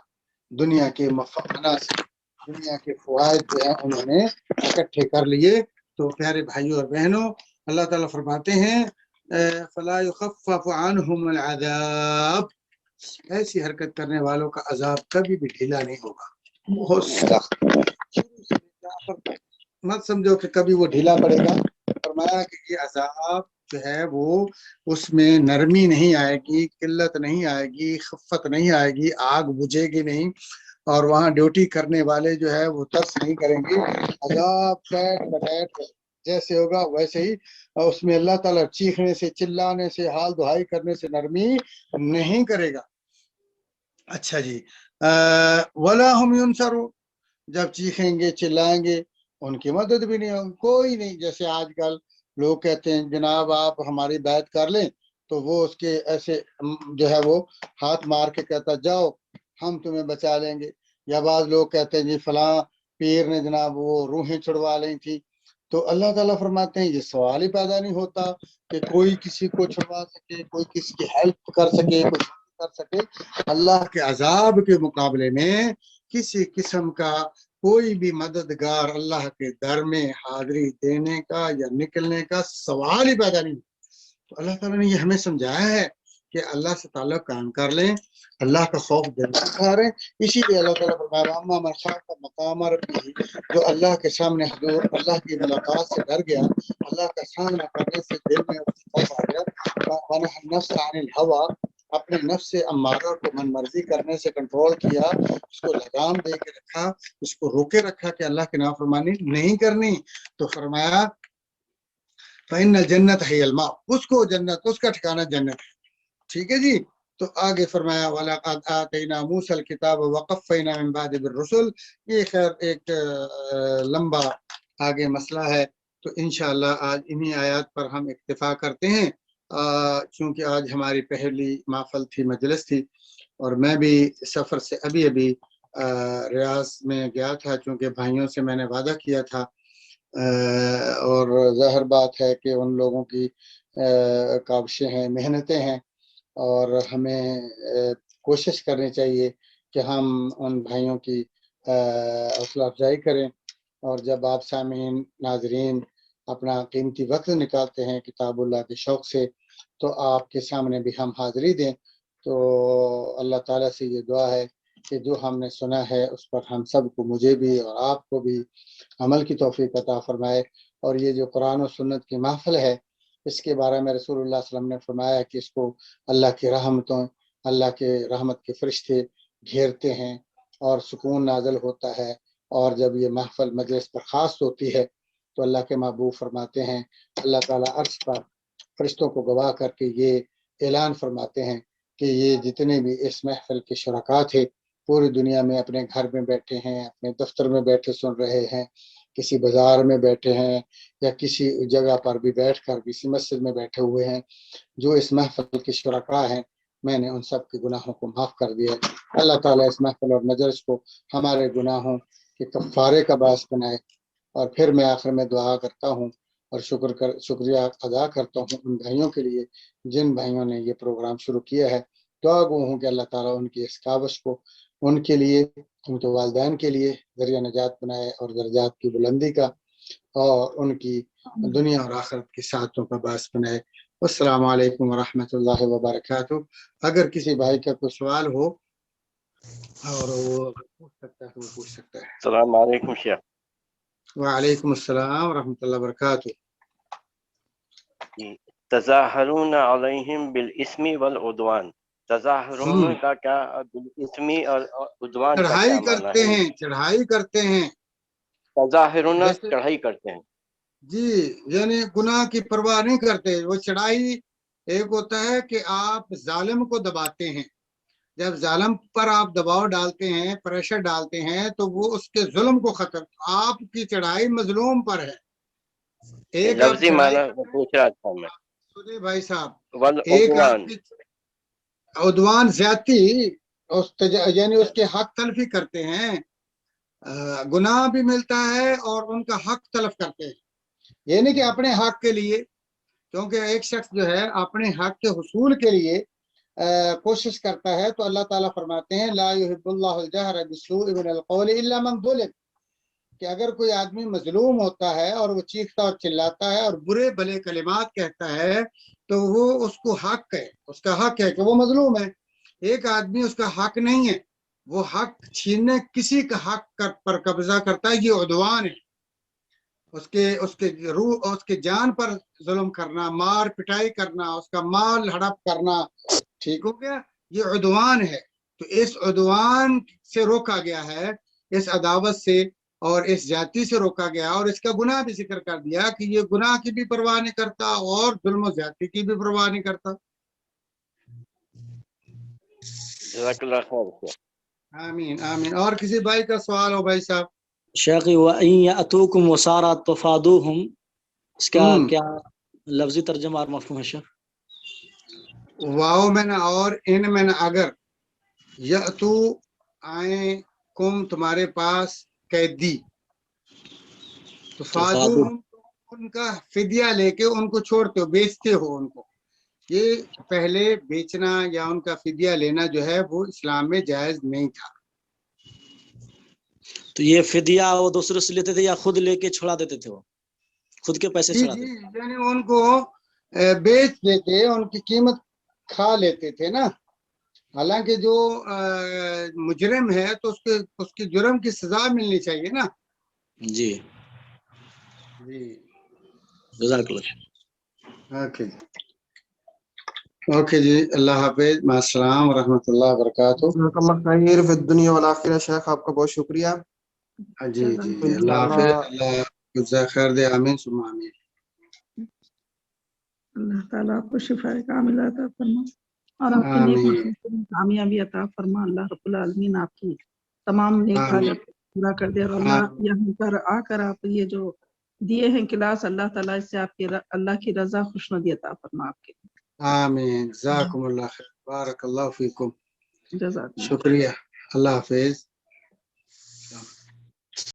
دنیا کے عناصر، دنیا کے فوائد جو ہیں انہوں نے اکٹھے کر لیے۔ تو پیارے بھائیوں اور بہنوں، اللہ تعالیٰ فرماتے ہیں فلا يخفف عنهم العذاب، ایسی حرکت کرنے والوں کا عذاب کبھی بھی ڈھیلا نہیں ہوگا، بہت سخت، مت سمجھو کہ کبھی وہ ڈھیلا پڑے گا۔ فرمایا کہ یہ عذاب جو ہے وہ اس میں نرمی نہیں آئے گی، قلت نہیں آئے گی، خفت نہیں آئے گی، آگ بجھے گی نہیں، اور وہاں ڈیوٹی کرنے والے جو ہے وہ ترس نہیں کریں گے، عذاب پیٹ بٹیٹ جیسے ہوگا ویسے ہی، اور اس میں اللہ تعالیٰ چیخنے سے، چلانے سے، حال دہائی کرنے سے نرمی نہیں کرے گا۔ اچھا جی، وَلَا هُمْ يُنصَرُونَ، جب چیخیں گے چلائیں گے ان کی مدد بھی نہیں ہوگی، کوئی نہیں۔ جیسے آج کل لوگ کہتے ہیں جناب آپ ہماری بیعت کر لیں، تو وہ اس کے ایسے جو ہے وہ ہاتھ مار کے کہتا جاؤ ہم تمہیں بچا لیں گے، یا بعض لوگ کہتے ہیں جی فلاں پیر نے جناب وہ روحیں چھڑوا لی تھی، تو اللہ تعالیٰ فرماتے ہیں یہ سوال ہی پیدا نہیں ہوتا کہ کوئی کسی کو چھڑوا سکے، کوئی کسی کی ہیلپ کر سکے، کوئی کر سکے۔ اللہ کے عذاب کے مقابلے میں کسی قسم کا کوئی بھی مددگار اللہ کے در میں حاضری دینے کا یا نکلنے کا سوال ہی پیدا نہیں۔ تو اللہ تعالیٰ نے یہ ہمیں سمجھایا ہے کہ اللہ سے تعلق قائم کر لیں، اللہ کا خوف دل سے کھاریں۔ اسی لیے اللہ تعالیٰ فرمایا اما من خاف مقام ربہ، جو اللہ کے سامنے حضور اللہ کی ملاقات سے ڈر گیا، اللہ کا سامنا کرنے سے دل میں خوف آ گیا، ونہى النفس عن الهوى، اپنے نفس سے امارہ کو من مرضی کرنے سے کنٹرول کیا، اس کو لگام دے کے رکھا، اس کو روکے رکھا کہ اللہ کی نافرمانی نہیں کرنی، تو فرمایا فإن الجنت هي الماء، اس کو جنت، اس کا ٹھکانہ جنت ہے۔ ٹھیک ہے جی، تو آگے فرمایا وَلَقَدْ آتَيْنَا مُوسَى الْكِتَابَ وَقَفَّيْنَا مِن بَعْدِ بِالرُّسُلِ، یہ خیر ایک لمبا آگے مسئلہ ہے، تو انشاءاللہ آج انہی آیات پر ہم اکتفا کرتے ہیں، چونکہ آج ہماری پہلی محفل تھی، مجلس تھی، اور میں بھی سفر سے ابھی ریاض میں گیا تھا، چونکہ بھائیوں سے میں نے وعدہ کیا تھا، اور ظاہر بات ہے کہ ان لوگوں کی کاوشیں ہیں، محنتیں ہیں، اور ہمیں کوشش کرنی چاہیے کہ ہم ان بھائیوں کی حوصلہ افزائی کریں، اور جب آپ سامعین ناظرین اپنا قیمتی وقت نکالتے ہیں کتاب اللہ کے شوق سے، تو آپ کے سامنے بھی ہم حاضری دیں۔ تو اللہ تعالیٰ سے یہ دعا ہے کہ جو ہم نے سنا ہے اس پر ہم سب کو، مجھے بھی اور آپ کو بھی، عمل کی توفیق عطا فرمائے۔ اور یہ جو قرآن و سنت کی محفل ہے، اس کے بارے میں رسول اللہ صلی اللہ علیہ وسلم نے فرمایا کہ اس کو اللہ کی رحمتوں، اللہ کے رحمت کے فرشتے گھیرتے ہیں اور سکون نازل ہوتا ہے، اور جب یہ محفل مجلس پر خاص ہوتی ہے تو اللہ کے محبوب فرماتے ہیں، اللہ تعالیٰ عرش پر فرشتوں کو گواہ کر کے یہ اعلان فرماتے ہیں کہ یہ جتنے بھی اس محفل کے شرکا تھے پوری دنیا میں اپنے گھر میں بیٹھے ہیں، اپنے دفتر میں بیٹھے سن رہے ہیں، کسی بازار میں بیٹھے ہیں، یا کسی جگہ پر بھی بیٹھ کر کسی مسجد میں بیٹھے ہوئے ہیں، جو اس محفل کے شرکا ہیں، میں نے ان سب کے گناہوں کو معاف کر دیا۔ اللہ تعالیٰ اس محفل اور مجلس کو ہمارے گناہوں کے کفارے کا باعث بنائے۔ اور پھر میں آخر میں دعا کرتا ہوں اور شکریہ ادا کرتا ہوں ان بھائیوں کے لیے جن بھائیوں نے یہ پروگرام شروع کیا ہے۔ دعا گو ہوں کہ اللہ تعالیٰ ان کی اس کاوش کو ان کے لیے، ان کے والدین کے لیے ذریعہ نجات بنائے، اور درجات کی بلندی کا اور ان کی دنیا اور آخرت کی سعادتوں کا باعث بنائے۔ السلام علیکم ورحمۃ اللہ وبرکاتہ۔ اگر کسی بھائی کا کوئی سوال ہو اور وہ پوچھ سکتا ہے تو وہ پوچھ سکتا ہے۔ السلام علیکم شیخ۔ وعلیکم السلام ورحمۃ اللہ وبرکاتہ۔ تظاہرون علیہم بالاسم والعدوان، تظاہرون کا کیا بالاسمی اور عدوان کا چڑھائی کیا معنی کرتے ہے؟ ہیں، چڑھائی کرتے ہیں، تظاہرون چڑھائی کرتے ہیں، جی، یعنی گناہ کی پرواہ نہیں کرتے۔ وہ چڑھائی ایک ہوتا ہے کہ آپ ظالم کو دباتے ہیں، جب ظالم پر آپ دباؤ ڈالتے ہیں، پریشر ڈالتے ہیں، تو وہ اس کے ظلم کو ختم، آپ کی چڑھائی مظلوم پر ہے. ایک آپ لفظی چڑھائی معنی پوچھ رہا تھا میں. سنیں بھائی صاحب، ایک والعدوان. آپ کی عدوان زیادتی، یعنی اس کے حق تلفی کرتے ہیں، گناہ بھی ملتا ہے اور ان کا حق تلف کرتے ہیں. یہ نہیں کہ اپنے حق کے لیے، کیونکہ ایک شخص جو ہے اپنے حق کے حصول کے لیے کوشش کرتا ہے تو اللہ تعالیٰ فرماتے ہیں لا يحب اللہ الجہر بالسوء من القول الا من ظلم، کہ اگر کوئی آدمی مظلوم ہوتا ہے اور وہ چیختا اور چلاتا ہے اور برے بھلے کلمات کہتا ہے تو وہ اس کو حق ہے، اس کا حق ہے کہ وہ مظلوم ہے. ایک آدمی اس کا حق نہیں ہے، وہ حق چھیننے، کسی کا حق پر قبضہ کرتا ہے، یہ عدوان ہے. اس کے روح اور اس کے جان پر ظلم کرنا، مار پٹائی کرنا، اس کا مال ہڑپ کرنا، ٹھیک ہو گیا، یہ عدوان ہے. تو اس عدوان سے روکا گیا ہے، اس عداوت سے اور اس جاتی سے روکا گیا، اور اس کا گناہ بھی ذکر کر دیا کہ یہ گناہ کی بھی پرواہ نہیں کرتا اور ظلم و زیادتی کی بھی پرواہ نہیں کرتا. جزاک اللہ خیر. آمین آمین. اور کسی بھائی کا سوال ہو بھائی صاحب؟ شیخی وَإِن يَأْتُوكُمْ وَسَارَى تُفَادُوهُمْ، اس کا کیا لفظی ترجمہ اور مفہوم ہے شیخ؟ واو میں نہ اور ان میں نہ اگر، یأتو آئیں، کم تمہارے پاس، قیدی، تو فادوہم، ان کا فدیہ لے کے ان کو چھوڑتے ہو، بیچتے ہو ان کو. یہ پہلے بیچنا یا ان کا فدیہ لینا جو ہے وہ اسلام میں جائز نہیں تھا. تو یہ فدیہ وہ دوسرے سے لیتے تھے یا خود لے کے چھڑا دیتے تھے؟ وہ خود کے پیسے جی چھڑا جی، دیتے؟ یعنی ان کو بیچ دیتے، ان کی قیمت کھا لیتے تھے نا. حالانکہ جو مجرم ہے تو اس کے جرم کی سزا ملنی چاہیے نا. جی جی جزاک اللہ. اوکے اوکے جی، اللہ حافظ، مع السلام ورحمۃ اللہ وبرکاتہ. جزاک اللہ خیر فی الدنیا والآخرہ. شیخ آپ کا بہت شکریہ. جی جی، اللہ انشاءاللہ حافظ، اللہ جزاک خیر دے. آمین ثم آمین. اللہ تعالیٰ آپ کو شفا کاملہ عطا فرما اور آپ کے نیک آمین مقصد میں کامیابی عطا فرما. اللہ رب العالمین آپ کی تمام نیک آمین حاجت پورا کر دے. اور اللہ یہاں پر آ کر آپ یہ جو دیے ہیں کلاس، اللہ تعالیٰ اس سے آپ کی اللہ کی رضا خوشنودی عطا فرما آپ کے. آمین. جزاکم اللہ خیر، بارک اللہ فیکم. جزاک اللہ. شکریہ، اللہ حافظ.